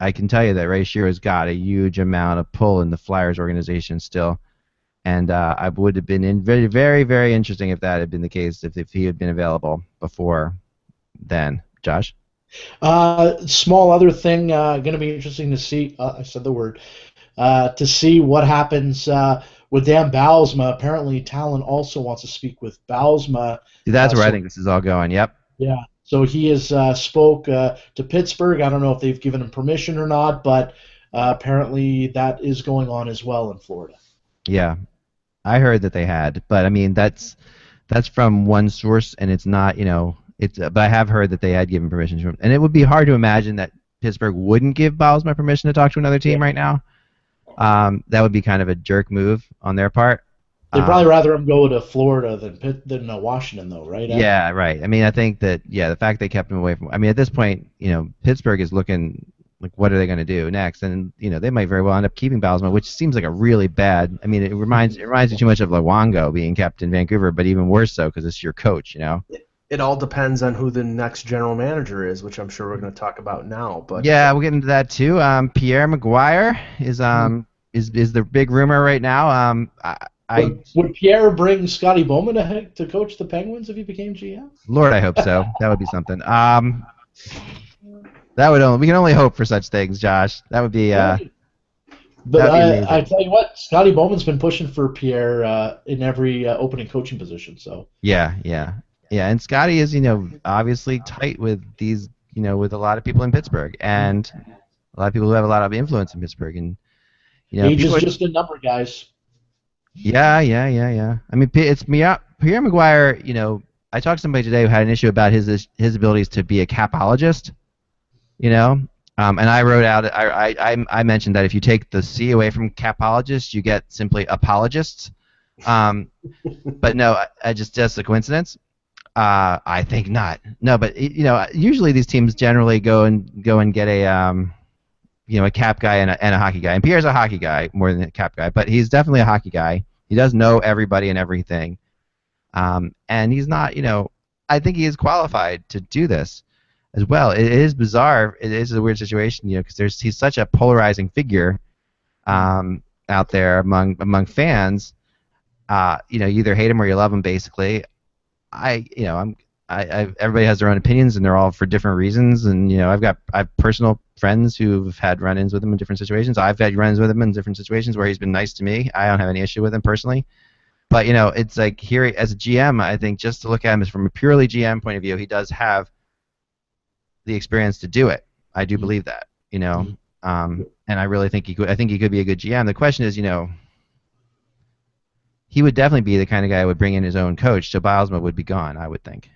I can tell you that Ray Shero has got a huge amount of pull in the Flyers organization still. And I would have been very, very, very interesting if that had been the case, if he had been available before then. Josh? Small other thing, going to be interesting to see, I said the word, to see what happens with Dan Bylsma. Apparently Talon also wants to speak with Bylsma. That's where I think this is all going, yep. Yeah, so he has spoke to Pittsburgh. I don't know if they've given him permission or not, but apparently that is going on as well in Florida. Yeah, I heard that they had, but that's from one source, and it's not But I have heard that they had given permission to him, and it would be hard to imagine that Pittsburgh wouldn't give Bylsma permission to talk to another team right now. That would be kind of a jerk move on their part. They'd probably rather him go to Florida than Washington, though, right? Yeah, right. I mean, I think that the fact they kept him away from. I mean, at this point, Pittsburgh is looking like, what are they going to do next? And they might very well end up keeping Bylsma, which seems like a really bad. I mean, it reminds me too much of Luongo being kept in Vancouver, but even worse so because it's your coach. It all depends on who the next general manager is, which I'm sure we're going to talk about now. But yeah, we'll get into that too. Pierre McGuire is the big rumor right now. Would Pierre bring Scotty Bowman to coach the Penguins if he became GM? Lord, I hope so. That would be something. We can only hope for such things, Josh. That would be. But I tell you what, Scotty Bowman's been pushing for Pierre in every opening coaching position. So. Yeah, and Scotty is obviously tight with these with a lot of people in Pittsburgh and a lot of people who have a lot of influence in Pittsburgh and age is just a number, guys. Yeah. I mean, it's Pierre McGuire. I talked to somebody today who had an issue about his abilities to be a capologist. And I wrote out. I mentioned that if you take the C away from capologist, you get simply apologists. But no, just a coincidence. I think not. No, but usually these teams generally go and get a cap guy and a hockey guy. And Pierre's a hockey guy more than a cap guy, but he's definitely a hockey guy. He does know everybody and everything. And he's not, I think he is qualified to do this as well. It is bizarre. It is a weird situation, because he's such a polarizing figure out there among fans. You either hate him or you love him, basically. Everybody has their own opinions, and they're all for different reasons. And I have personal friends who've had run-ins with him in different situations. I've had run-ins with him in different situations where he's been nice to me. I don't have any issue with him personally. But it's like here as a GM, I think just to look at him as from a purely GM point of view, he does have the experience to do it. I do believe that. And I really think he could. I think he could be a good GM. The question is, he would definitely be the kind of guy who would bring in his own coach, so Bylsma would be gone, I would think.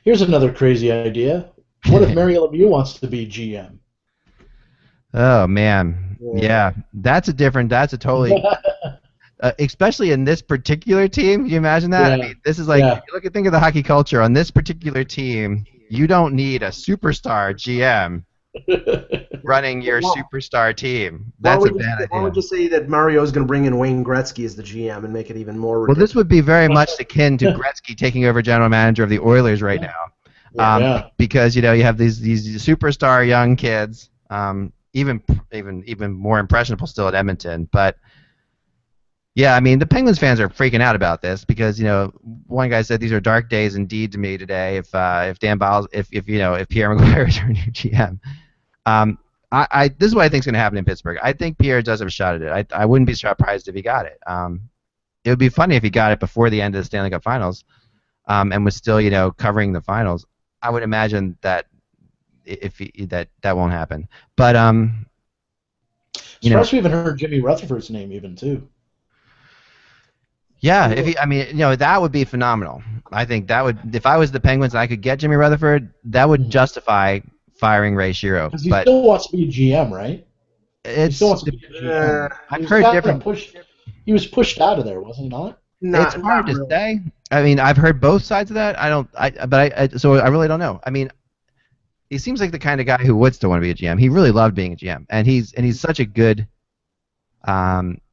Here's another crazy idea. What if Mario Lemieux wants to be GM? Oh, man. Yeah. That's a totally... especially in this particular team, can you imagine that? Yeah. I mean, this is like, if you think of the hockey culture, on this particular team, you don't need a superstar GM running your superstar team. That's a bad idea. Why would you say that Mario's going to bring in Wayne Gretzky as the GM and make it even more ridiculous? Well, this would be very much akin to Gretzky taking over general manager of the Oilers right now. Because, you have these superstar young kids, even more impressionable still at Edmonton. But, yeah, I mean, the Penguins fans are freaking out about this because, one guy said these are dark days indeed to me today if Pierre McGuire is your new GM. This is what I think is going to happen in Pittsburgh. I think Pierre does have a shot at it. I wouldn't be surprised if he got it. It would be funny if he got it before the end of the Stanley Cup Finals, and was still, covering the finals. I would imagine that that won't happen. But we haven't heard Jimmy Rutherford's name even too. Yeah, that would be phenomenal. I think that would, if I was the Penguins and I could get Jimmy Rutherford, that would justify firing Ray Shero. Because he still wants to be a GM, right? He still wants to be a GM. I've heard different. He was pushed out of there, was he not? It's hard to say. I mean, I've heard both sides of that. So I really don't know. I mean, he seems like the kind of guy who would still want to be a GM. He really loved being a GM, and he's such a good.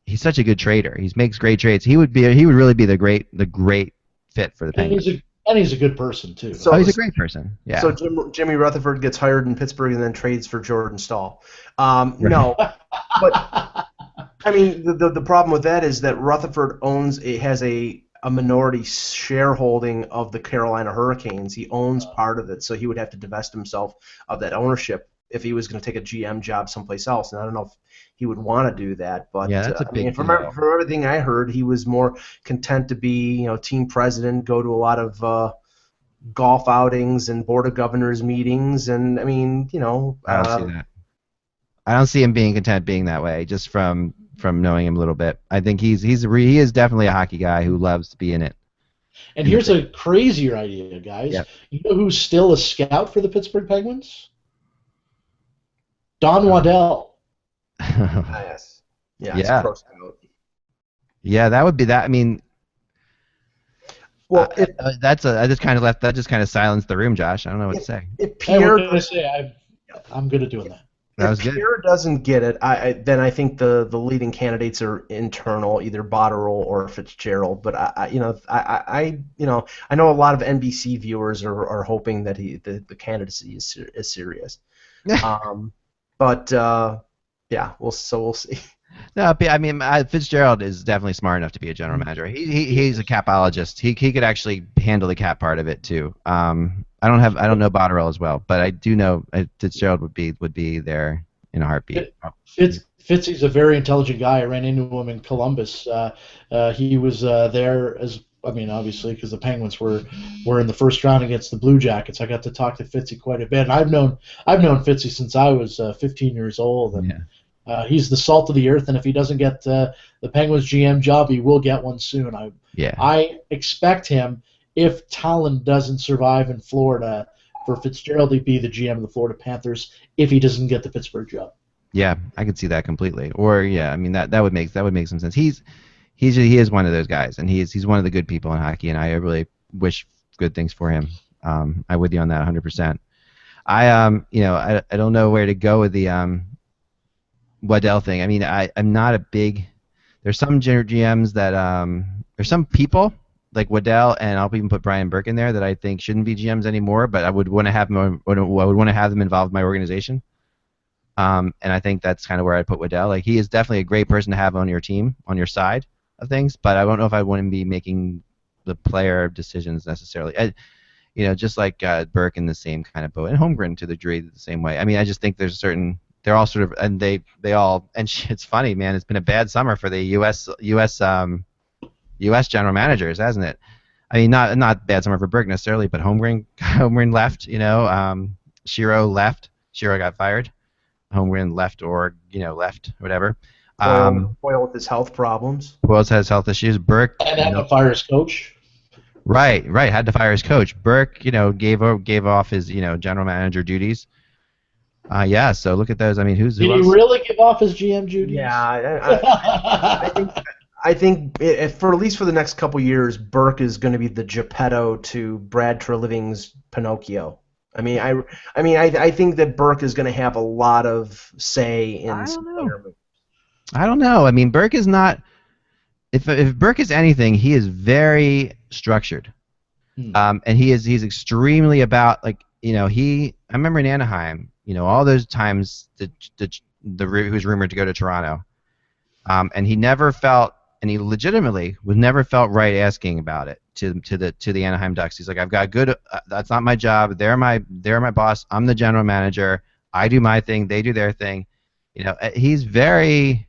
He's such a good trader. He makes great trades. He would really be the great fit for the Penguins. And he's a good person too. So he's a great person. Yeah. So Jimmy Rutherford gets hired in Pittsburgh and then trades for Jordan Stahl. No, but I mean the problem with that is that Rutherford has a minority shareholding of the Carolina Hurricanes. He owns part of it, so he would have to divest himself of that ownership if he was going to take a GM job someplace else. And I don't know if he would want to do that, but yeah, that's a big deal. From everything I heard, he was more content to be, team president, go to a lot of golf outings and board of governors meetings, and I mean, I don't see that. I don't see him being content being that way, just from knowing him a little bit. I think he is definitely a hockey guy who loves to be in it. And here's a crazier idea, guys. Yep. You know who's still a scout for the Pittsburgh Penguins? Don Waddell. Yes. Yeah. It's a pro scout. Yeah, that would be that. I mean, well, that just kind of silenced the room, Josh. I don't know what to say. If Pierre, I'm good at doing that. If Pierre doesn't get it, then I think the leading candidates are internal, either Botterill or Fitzgerald. But I know a lot of NBC viewers are hoping that the candidacy is serious. But we'll see. No, I mean Fitzgerald is definitely smart enough to be a general manager. He's a capologist. He could actually handle the cap part of it too. I don't know Botterill as well, but I do know Fitzgerald would be there in a heartbeat. Fitzy's a very intelligent guy. I ran into him in Columbus. He was there obviously because the Penguins were in the first round against the Blue Jackets. I got to talk to Fitzy quite a bit. And I've known Fitzy since I was 15 years old, and he's the salt of the earth. And if he doesn't get the Penguins GM job, he will get one soon. I expect him. If Talon doesn't survive in Florida, for Fitzgerald to be the GM of the Florida Panthers if he doesn't get the Pittsburgh job. Yeah, I could see that completely. Or I mean that would make some sense. He is one of those guys, and he's one of the good people in hockey, and I really wish good things for him. I'm with you on that 100%. I don't know where to go with the Waddell thing. I mean, I'm not a big. There's some GMs that there's some people. Like Waddell, and I'll even put Brian Burke in there that I think shouldn't be GMs anymore, but I would want to have them. I would want to have them involved in my organization. And I think that's kind of where I'd put Waddell. Like he is definitely a great person to have on your team, on your side of things, but I don't know if I want him to be making the player decisions necessarily. Just like Burke in the same kind of boat, and Holmgren to the degree the same way. I mean, I just think there's a certain. They're all sort of, and they all. And it's funny, man. It's been a bad summer for the U.S. general managers, hasn't it? I mean, not bad summer for Burke necessarily, but Holmgren left. Shiro left. Shiro got fired. Holmgren left, or left, whatever. Boyle with his health problems. Boyle has health issues. Burke and had to fire his coach. Right. Had to fire his coach. Burke, gave off his general manager duties. So look at those. I mean, did he really give off his GM duties? Yeah, I think for at least for the next couple years, Burke is going to be the Geppetto to Brad Treliving's Pinocchio. I think that Burke is going to have a lot of say in some player moves. I don't know. I mean, Burke is not. If Burke is anything, he is very structured, and he's extremely about I remember in Anaheim, all those times he was rumored to go to Toronto, and he never felt. And he legitimately never felt right asking about it to the Anaheim Ducks. He's like, I've got good. That's not my job. They're my boss. I'm the general manager. I do my thing. They do their thing. He's very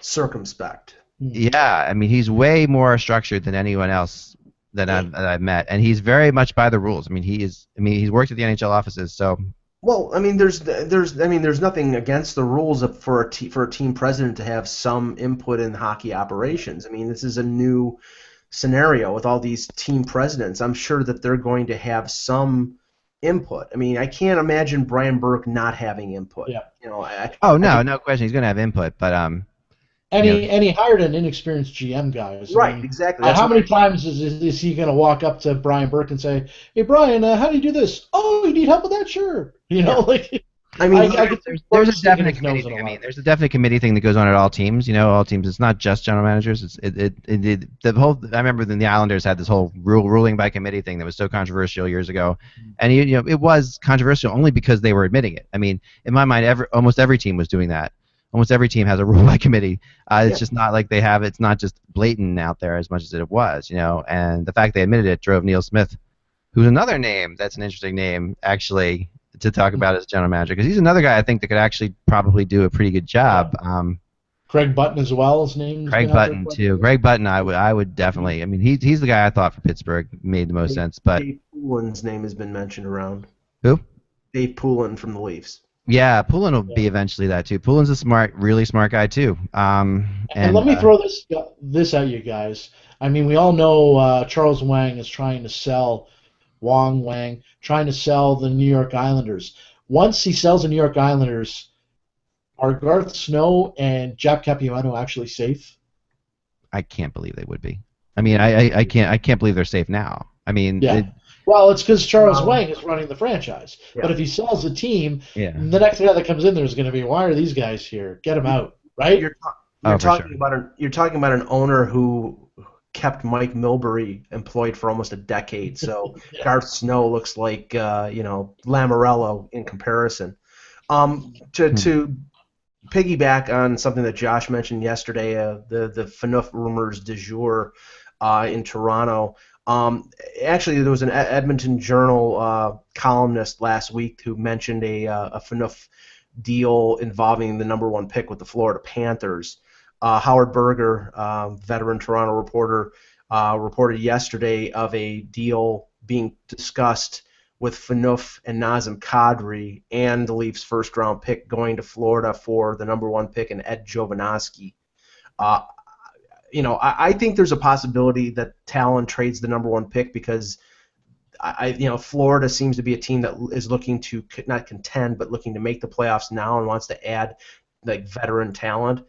circumspect. Yeah, I mean, he's way more structured than anyone else that I've met, and he's very much by the rules. I mean, he's worked at the NHL offices, so. Well, I mean, there's nothing against the rules for a team president to have some input in hockey operations. I mean, this is a new scenario with all these team presidents. I'm sure that they're going to have some input. I mean, I can't imagine Brian Burke not having input. Yeah. No question. He's going to have input, but And he hired an inexperienced GM guy. Right, exactly. How many times is he going to walk up to Brian Burke and say, "Hey, Brian, how do you do this? Oh, you need help with that? Sure." There's a definite committee thing. I mean, there's a definite committee thing that goes on at all teams. All teams. It's not just general managers. The whole. I remember the Islanders had this whole ruling by committee thing that was so controversial years ago, and it was controversial only because they were admitting it. I mean, in my mind, almost every team was doing that. Almost every team has a rule by committee. It's just not like they have. It's not just blatant out there as much as it was, And the fact they admitted it drove Neil Smith, who's another name that's an interesting name, actually, to talk about as general manager, because he's another guy I think that could actually probably do a pretty good job. Craig Button as well. His name. Craig Button too. Craig Button, I would definitely. I mean, he's the guy I thought for Pittsburgh made the most sense. But Dave Poulin's name has been mentioned around. Who? Dave Poulin from the Leafs. Yeah, Poulin will be eventually that too. Poulin's a really smart guy too. And let me throw this at you guys. I mean, we all know Charles Wang is trying to sell trying to sell the New York Islanders. Once he sells the New York Islanders, are Garth Snow and Jack Capuano actually safe? I can't believe they would be. I mean, I can't believe they're safe now. I mean, yeah. Well, it's because Charles Wang is running the franchise. Yeah. But if he sells the team, the next guy that comes in there is going to be, why are these guys here? Get them out, right? You're talking about an owner who kept Mike Milbury employed for almost a decade. So Garth Snow looks like Lamoriello in comparison. To piggyback on something that Josh mentioned yesterday, the Phaneuf rumors du jour in Toronto. Actually, there was an Edmonton Journal columnist last week who mentioned a Phaneuf deal involving the number 1 pick with the Florida Panthers. Howard Berger, veteran Toronto reporter, reported yesterday of a deal being discussed with Phaneuf and Nazem Kadri and the Leafs' first-round pick going to Florida for the number 1 pick and Ed Jovanovski. I think there's a possibility that Talon trades the number 1 pick because Florida seems to be a team that is looking to not contend but looking to make the playoffs now and wants to add like veteran talent.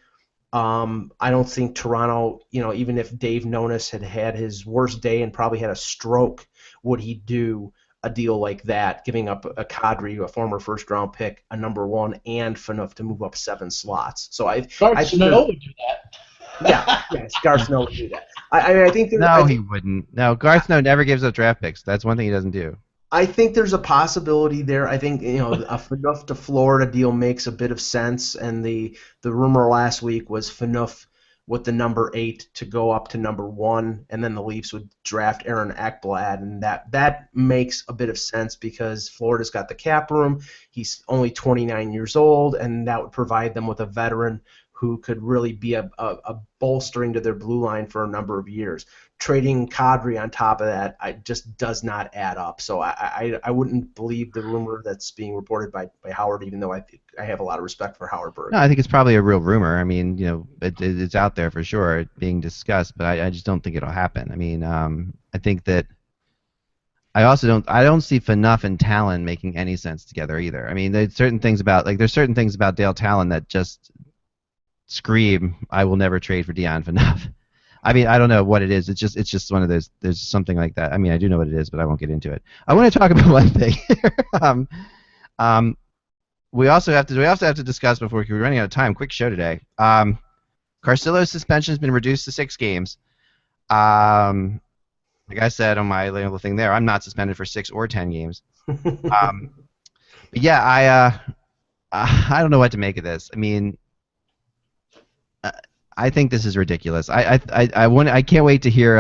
I don't think Toronto, even if Dave Nonis had his worst day and probably had a stroke, would he do a deal like that, giving up a Kadri, a former first-round pick, a number 1, and Phaneuf to move up 7 slots. So I think Snow would do that. Yes, Garth Snow would do that. I think he wouldn't. No, Garth Snow never gives up draft picks. That's one thing he doesn't do. I think there's a possibility there. I think a Phaneuf to Florida deal makes a bit of sense, and the rumor last week was Phaneuf with the number 8 to go up to number 1, and then the Leafs would draft Aaron Ekblad, and that makes a bit of sense because Florida's got the cap room. He's only 29 years old, and that would provide them with a veteran who could really be a bolstering to their blue line for a number of years. Trading Kadri on top of that just does not add up. So I wouldn't believe the rumor that's being reported by Howard, even though I have a lot of respect for Howard Berg. No, I think it's probably a real rumor. I mean, it's out there for sure being discussed, but I just don't think it'll happen. I mean, I think that I don't see Phaneuf and Talon making any sense together either. I mean, there's certain things about Dale Talon that just scream, I will never trade for Dion Phaneuf. I mean, I don't know what it is. It's just one of those. There's something like that. I mean, I do know what it is, but I won't get into it. I want to talk about one thing. We also have to discuss before we're running out of time. Quick show today. Carcillo's suspension has been reduced to 6 games. Like I said on my little thing there, I'm not suspended for 6 or 10 games. But yeah, I don't know what to make of this. I mean, I think this is ridiculous. I can't wait to hear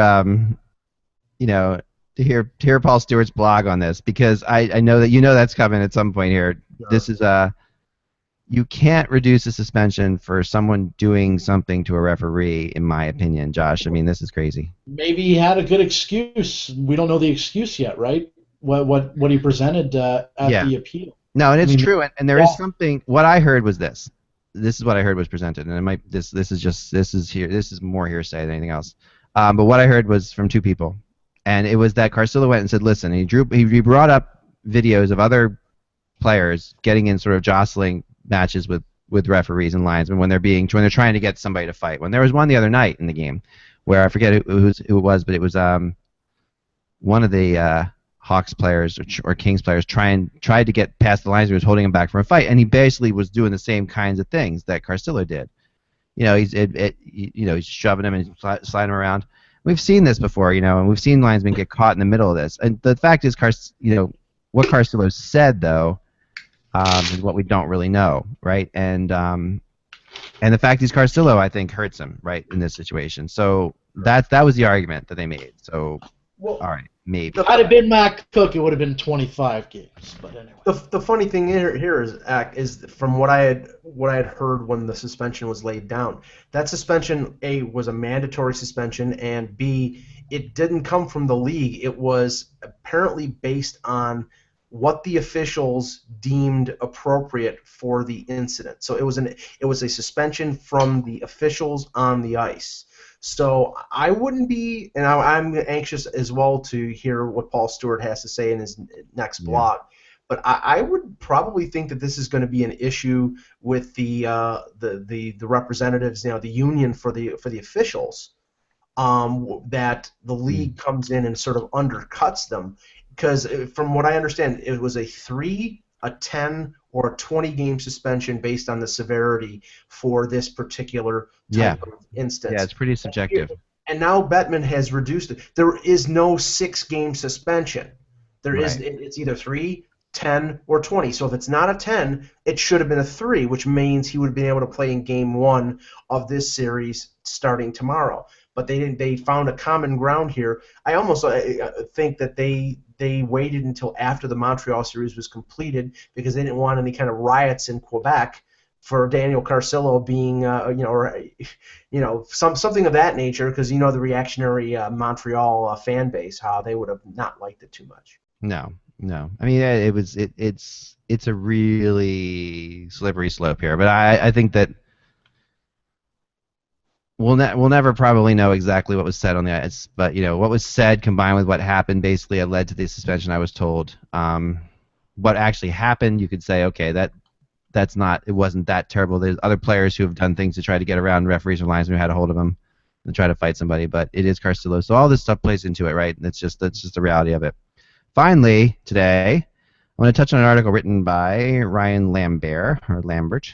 to hear Paul Stewart's blog on this because I know that that's coming at some point here. Sure. This is you can't reduce a suspension for someone doing something to a referee, in my opinion, Josh. I mean, this is crazy. Maybe he had a good excuse. We don't know the excuse yet, right? What he presented at the appeal. No, and it's true, and there is something. What I heard was this. This is what I heard was presented, and it might this is more hearsay than anything else. But what I heard was from 2 people, and it was that Carcillo went and said, "Listen," and he brought up videos of other players getting in sort of jostling matches with referees and linesmen when they're trying to get somebody to fight. When there was one the other night in the game, where I forget who it was, but it was one of the Hawks players or Kings players tried to get past the lines. He was holding him back from a fight, and he basically was doing the same kinds of things that Carcillo did. He's shoving him and sliding him around. We've seen this before, and we've seen linesmen get caught in the middle of this. And the fact is, what Carcillo said though is what we don't really know, right? And the fact is, Carcillo I think hurts him right in this situation. So that was the argument that they made. So all right. Maybe. If I'd have been Mac Cook, it would have been 25 games. But anyway. The funny thing here is from what I had heard when the suspension was laid down, that suspension A was a mandatory suspension, and B, it didn't come from the league. It was apparently based on what the officials deemed appropriate for the incident. So it was a suspension from the officials on the ice. So I wouldn't be, and I'm anxious as well to hear what Paul Stewart has to say in his next blog. But I would probably think that this is going to be an issue with the representatives, the union for the officials, that the league comes in and sort of undercuts them, because from what I understand, it was a 3, a 10, or a 20-game suspension based on the severity for this particular type of instance. Yeah, it's pretty subjective. And now Bettman has reduced it. There is no 6-game suspension. There is. It's either 3, 10, or 20. So if it's not a 10, it should have been a 3, which means he would have been able to play in Game 1 of this series starting tomorrow. But they didn't. They found a common ground here. I almost think that they waited until after the Montreal series was completed because they didn't want any kind of riots in Quebec for Daniel Carcillo being, something of that nature, because the reactionary Montreal fan base, how they would have not liked it too much. No. I mean, it's a really slippery slope here, but I think that we'll never probably know exactly what was said on the ice, but what was said combined with what happened basically it led to the suspension, I was told. What actually happened, you could say, okay, it wasn't that terrible. There's other players who have done things to try to get around referees or linesmen who had a hold of them and try to fight somebody, but it is Carcillo, so all this stuff plays into it, right? That's just the reality of it. Finally, today, I want to touch on an article written by Ryan Lambert. Lambert,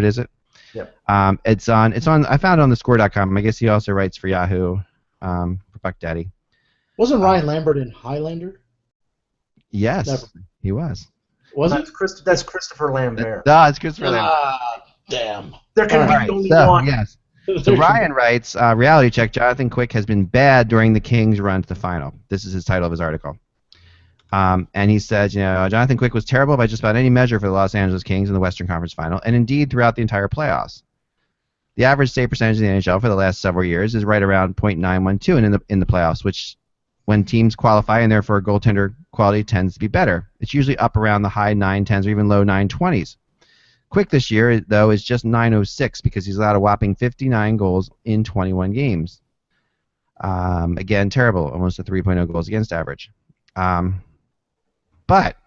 is it? Yep. It's on. I found it on thescore.com. I guess he also writes for Yahoo, for Buck Daddy. Wasn't Ryan Lambert in Highlander? Yes, he was. Was he? That's Christopher Lambert. It's Christopher Lambert. Damn. There can be only one. Yes. So Ryan writes, reality check, Jonathan Quick has been bad during the Kings' run to the final. This is his title of his article. And he says, Jonathan Quick was terrible by just about any measure for the Los Angeles Kings in the Western Conference Final, and indeed throughout the entire playoffs. The average save percentage in the NHL for the last several years is right around .912 in the playoffs, which when teams qualify and therefore goaltender quality tends to be better. It's usually up around the high 910s or even low 920s. Quick this year, though, is just .906 because he's allowed a whopping 59 goals in 21 games. Again, terrible, almost a 3.0 goals against average. But,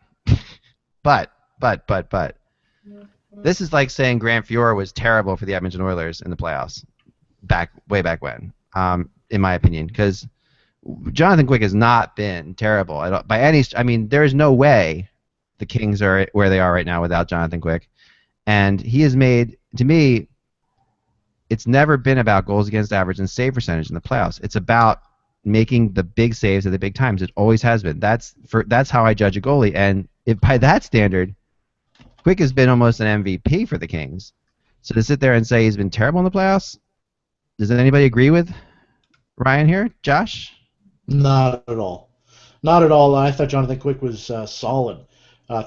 this is like saying Grant Fuhrer was terrible for the Edmonton Oilers in the playoffs, way back when, in my opinion, because Jonathan Quick has not been terrible at all, by any. I mean, there is no way the Kings are where they are right now without Jonathan Quick, and he has made, to me, it's never been about goals against average and save percentage in the playoffs. It's about making the big saves at the big times. It always has been. That's how I judge a goalie, and if by that standard, Quick has been almost an MVP for the Kings. So to sit there and say he's been terrible in the playoffs, does anybody agree with Ryan here? Josh? Not at all. Not at all. I thought Jonathan Quick was solid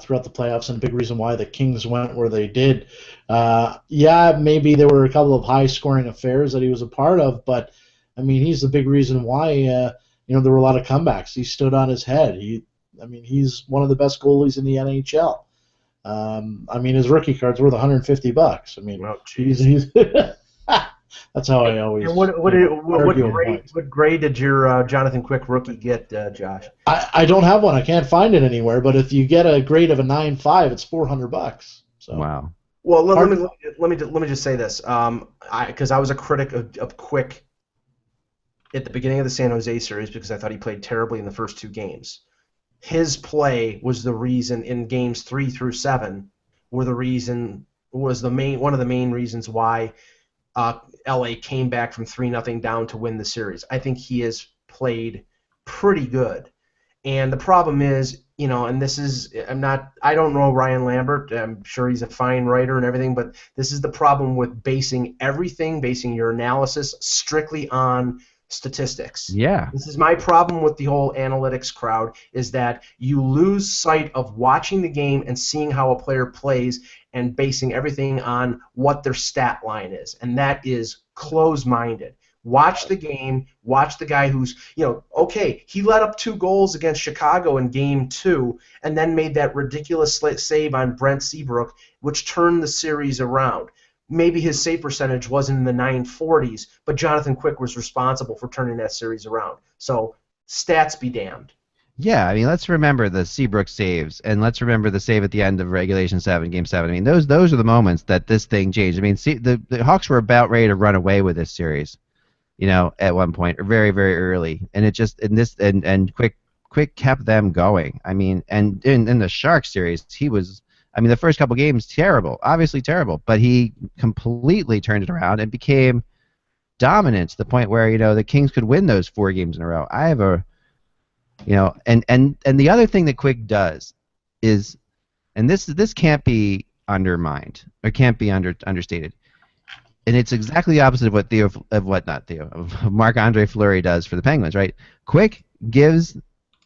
throughout the playoffs, and a big reason why the Kings went where they did. Maybe there were a couple of high-scoring affairs that he was a part of, but I mean, he's the big reason why there were a lot of comebacks. He stood on his head. He's one of the best goalies in the NHL. His rookie card's worth $150. I mean, he's that's how I always. And what grade did your Jonathan Quick rookie get, Josh? I don't have one. I can't find it anywhere. But if you get a grade of a 9.5, it's $400. So. Wow. Well, let me just say this, because I was a critic of Quick at the beginning of the San Jose series because I thought he played terribly in the first 2 games. His play was the reason in games 3 through 7 one of the main reasons why LA came back from 3-0 down to win the series. I think he has played pretty good. And the problem is, and this is, I don't know Ryan Lambert. I'm sure he's a fine writer and everything, but this is the problem with basing your analysis strictly on statistics. Yeah. This is my problem with the whole analytics crowd, is that you lose sight of watching the game and seeing how a player plays and basing everything on what their stat line is. And that is close-minded. Watch the game. Watch the guy who's, okay, he let up 2 goals against Chicago in Game 2 and then made that ridiculous save on Brent Seabrook, which turned the series around. maybe his save percentage wasn't in the 940s, but Jonathan Quick was responsible for turning that series around. So stats be damned. Yeah, I mean, let's remember the Seabrook saves, and let's remember the save at the end of Regulation 7, Game 7. I mean, those are the moments that this thing changed. I mean, see, the Hawks were about ready to run away with this series, at one point, or very, very early, and it just and Quick kept them going. I mean, and in the Sharks series, he was. I mean, the first couple games, terrible, obviously terrible, but he completely turned it around and became dominant to the point where the Kings could win those 4 games in a row. I have a and the other thing that Quick does is, and this can't be undermined or can't be understated, and it's exactly the opposite of Marc-Andre Fleury does for the Penguins, right? Quick gives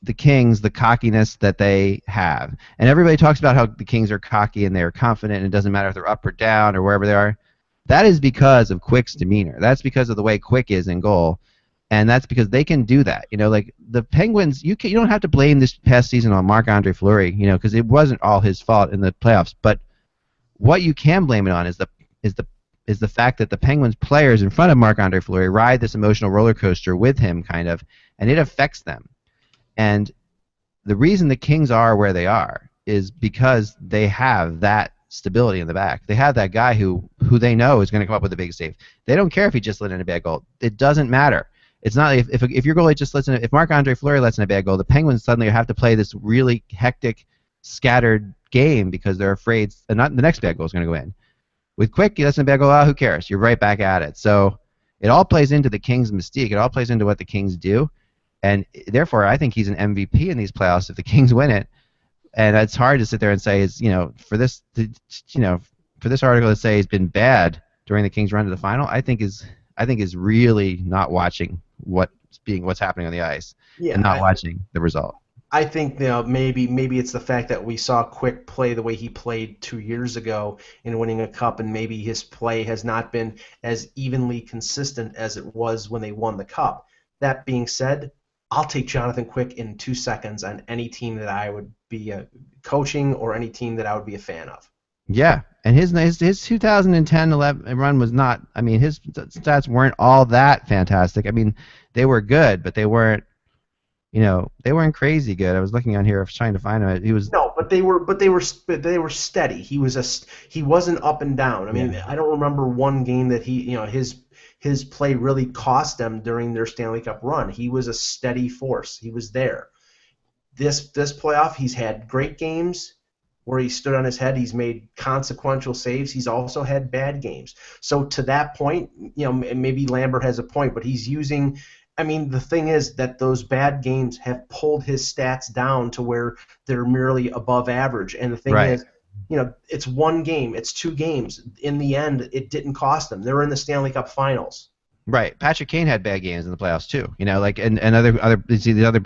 the Kings the cockiness that they have, and everybody talks about how the Kings are cocky and they're confident, and it doesn't matter if they're up or down or wherever they are. That is because of Quick's demeanor. That's because of the way Quick is in goal. And that's because they can do that. Like the Penguins, you don't have to blame this past season on Marc-Andre Fleury, because it wasn't all his fault in the playoffs. But what you can blame it on is the fact that the Penguins players in front of Marc-Andre Fleury ride this emotional roller coaster with him, kind of, and it affects them. And the reason the Kings are where they are is because they have that stability in the back. They have that guy who they know is going to come up with a big save. They don't care if he just let in a bad goal. It doesn't matter. It's not if your goalie just lets in, if Marc-Andre Fleury lets in a bad goal, the Penguins suddenly have to play this really hectic, scattered game because they're afraid not the next bad goal is going to go in. With Quick, he lets in a bad goal. Who cares? You're right back at it. So it all plays into the Kings' mystique. It all plays into what the Kings do, and therefore I think he's an MVP in these playoffs if the Kings win it. And it's hard to sit there and say for this article to say he's been bad during the Kings' run to the final, I think is really not watching what's happening on the ice and not watching the result. I think maybe it's the fact that we saw Quick play the way he played 2 years ago in winning a cup, and maybe his play has not been as evenly consistent as it was when they won the cup. That being said, I'll take Jonathan Quick in 2 seconds on any team that I would be coaching or any team that I would be a fan of. Yeah, and his 2010-11 run was not. I mean, his stats weren't all that fantastic. I mean, they were good, but they weren't. They weren't crazy good. I was looking on here, I was trying to find him. He was but they were steady. He wasn't up and down. I mean, I don't remember one game that his play really cost them during their Stanley Cup run. He was a steady force. He was there. This playoff, he's had great games where he stood on his head. He's made consequential saves. He's also had bad games. So to that point, maybe Lambert has a point, but he's using. I mean, the thing is that those bad games have pulled his stats down to where they're merely above average. And the thing is, it's one game, it's 2 games. In the end, it didn't cost them. They're in the Stanley Cup Finals. Right. Patrick Kane had bad games in the playoffs too. And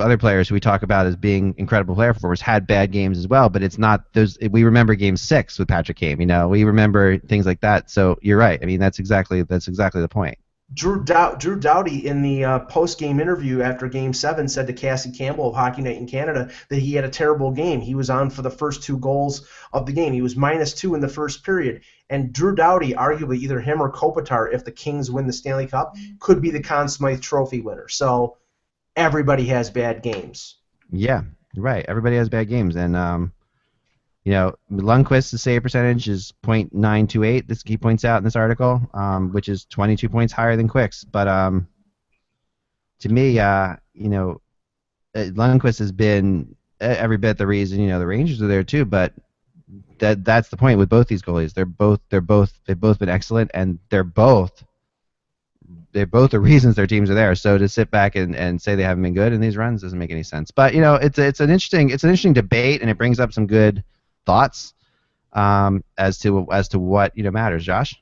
other players who we talk about as being incredible player performers had bad games as well. But it's not those. We remember Game 6 with Patrick Kane. We remember things like that. So you're right. I mean, that's exactly the point. Drew Doughty in the post-game interview after Game 7 said to Cassie Campbell of Hockey Night in Canada that he had a terrible game. He was on for the first 2 goals of the game. He was -2 in the first period. And Drew Doughty, arguably either him or Kopitar, if the Kings win the Stanley Cup, could be the Conn Smythe Trophy winner. So everybody has bad games. Yeah, right. Everybody has bad games. And, Lundqvist's save percentage is .928. This he points out in this article, which is 22 points higher than Quick's. But to me, Lundqvist has been every bit the reason. The Rangers are there too. But that's the point with both these goalies. They've both been excellent, and they're both the reasons their teams are there. So to sit back and say they haven't been good in these runs doesn't make any sense. But it's an interesting debate, and it brings up some good thoughts as to what matters. Josh?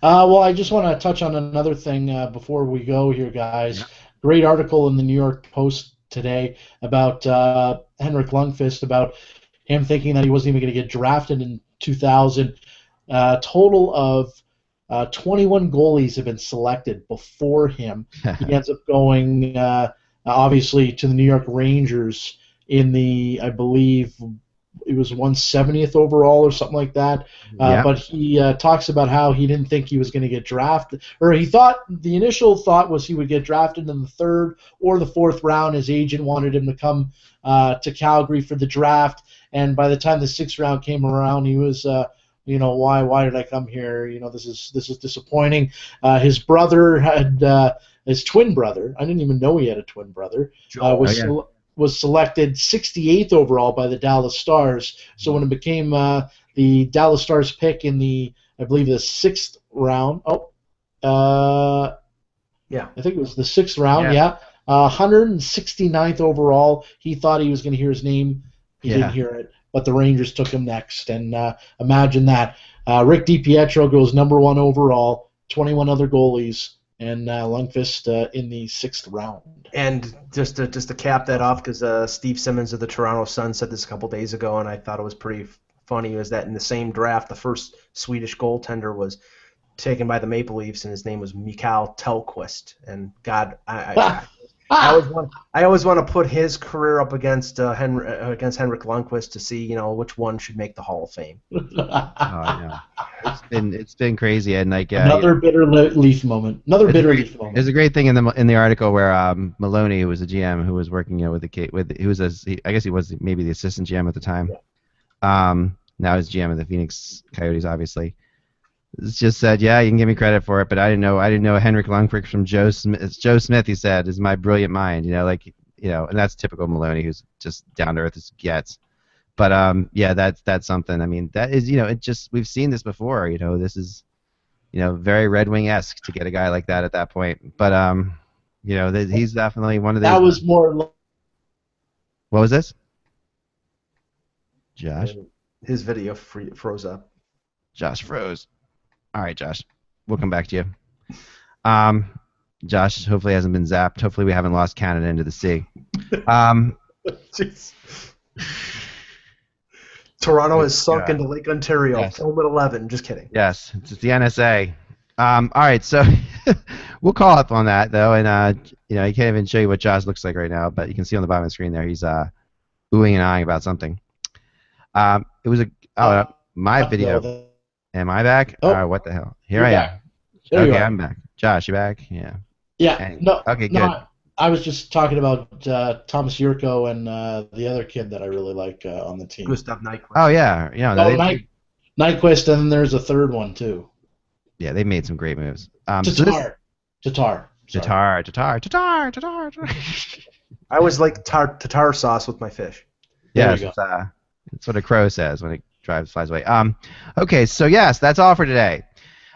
Well, I just want to touch on another thing before we go here, guys. Yeah. Great article in the New York Post today about Henrik Lundqvist, about him thinking that he wasn't even going to get drafted in 2000. Total of 21 goalies have been selected before him. He ends up going, obviously, to the New York Rangers in the, I believe, it was 170th overall or something like that. Yeah. But he talks about how he didn't think he was going to get drafted, or he thought the initial thought was he would get drafted in the 3rd or the 4th round. His agent wanted him to come to Calgary for the draft, and by the time the 6th round came around, he was. Why did I come here? This is disappointing. His brother had his twin brother. I didn't even know he had a twin brother. Was selected 68th overall by the Dallas Stars. So when it became the Dallas Stars pick in I believe the 6th round. I think it was the 6th round. Yeah. 169th overall. He thought he was going to hear his name. He didn't hear it. But the Rangers took him next, and imagine that. Rick DiPietro goes number 1 overall, 21 other goalies, and Lundqvist in the 6th round. And just to cap that off, because Steve Simmons of the Toronto Sun said this a couple days ago, and I thought it was pretty funny, was that in the same draft, the first Swedish goaltender was taken by the Maple Leafs, and his name was Michel Therrien. And God, I always want to put his career up against Henrik Lundqvist to see which one should make the Hall of Fame. I know. It's been crazy, and another bitter Leaf moment. There's a great thing in the article where Maloney, who was a GM who was working with I guess he was maybe the assistant GM at the time. Yeah. Now he's GM of the Phoenix Coyotes, obviously. It's just said, you can give me credit for it, but I didn't know Henrik Lundqvist from Joe Smith. He said, is my brilliant mind, and that's typical Maloney, who's just down to earth as gets. But that's something. I mean, that is, it just, we've seen this before. This is, very Red Wing-esque to get a guy like that at that point. But he's definitely one of these. That was more. What was this? Josh. His video froze up. Josh froze. All right, Josh. We'll come back to you. Josh hopefully hasn't been zapped. Hopefully we haven't lost Canada into the sea. Toronto has sunk into Lake Ontario. Yes. Home at 11. Just kidding. Yes, it's the NSA. All right, so we'll call up on that, though. And, I can't even show you what Josh looks like right now, but you can see on the bottom of the screen there he's oohing and eyeing about something. It was my video. Am I back? Oh, what the hell? Here I am. Okay, I'm back. Josh, you back? Yeah. Yeah. Anyway. No. Okay, good. I was just talking about Thomas Yurko and the other kid that I really like on the team. Gustav Nyquist. Oh yeah, Nyquist, and then there's a third one too. Yeah, they made some great moves. Tatar. I always like tartar sauce with my fish. Yeah, that's what a crow says when it flies away. Okay, so yes, that's all for today.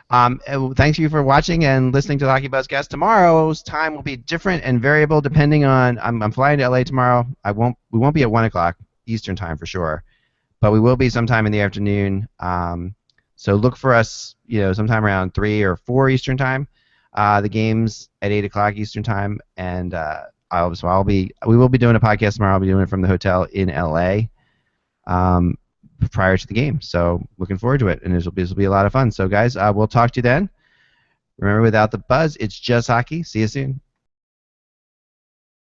Thanks you for watching and listening to the HockeybuzzCast. Tomorrow's time will be different and variable depending on. I'm flying to LA tomorrow. We won't be at 1:00 Eastern time for sure, but we will be sometime in the afternoon. So look for us, sometime around 3 or 4 Eastern time. The game's at 8:00 Eastern time, and we will be doing a podcast tomorrow. I'll be doing it from the hotel in LA. Prior to the game, so looking forward to it, and this will be a lot of fun. So guys, we'll talk to you then. Remember, without the buzz, it's just hockey. See you soon.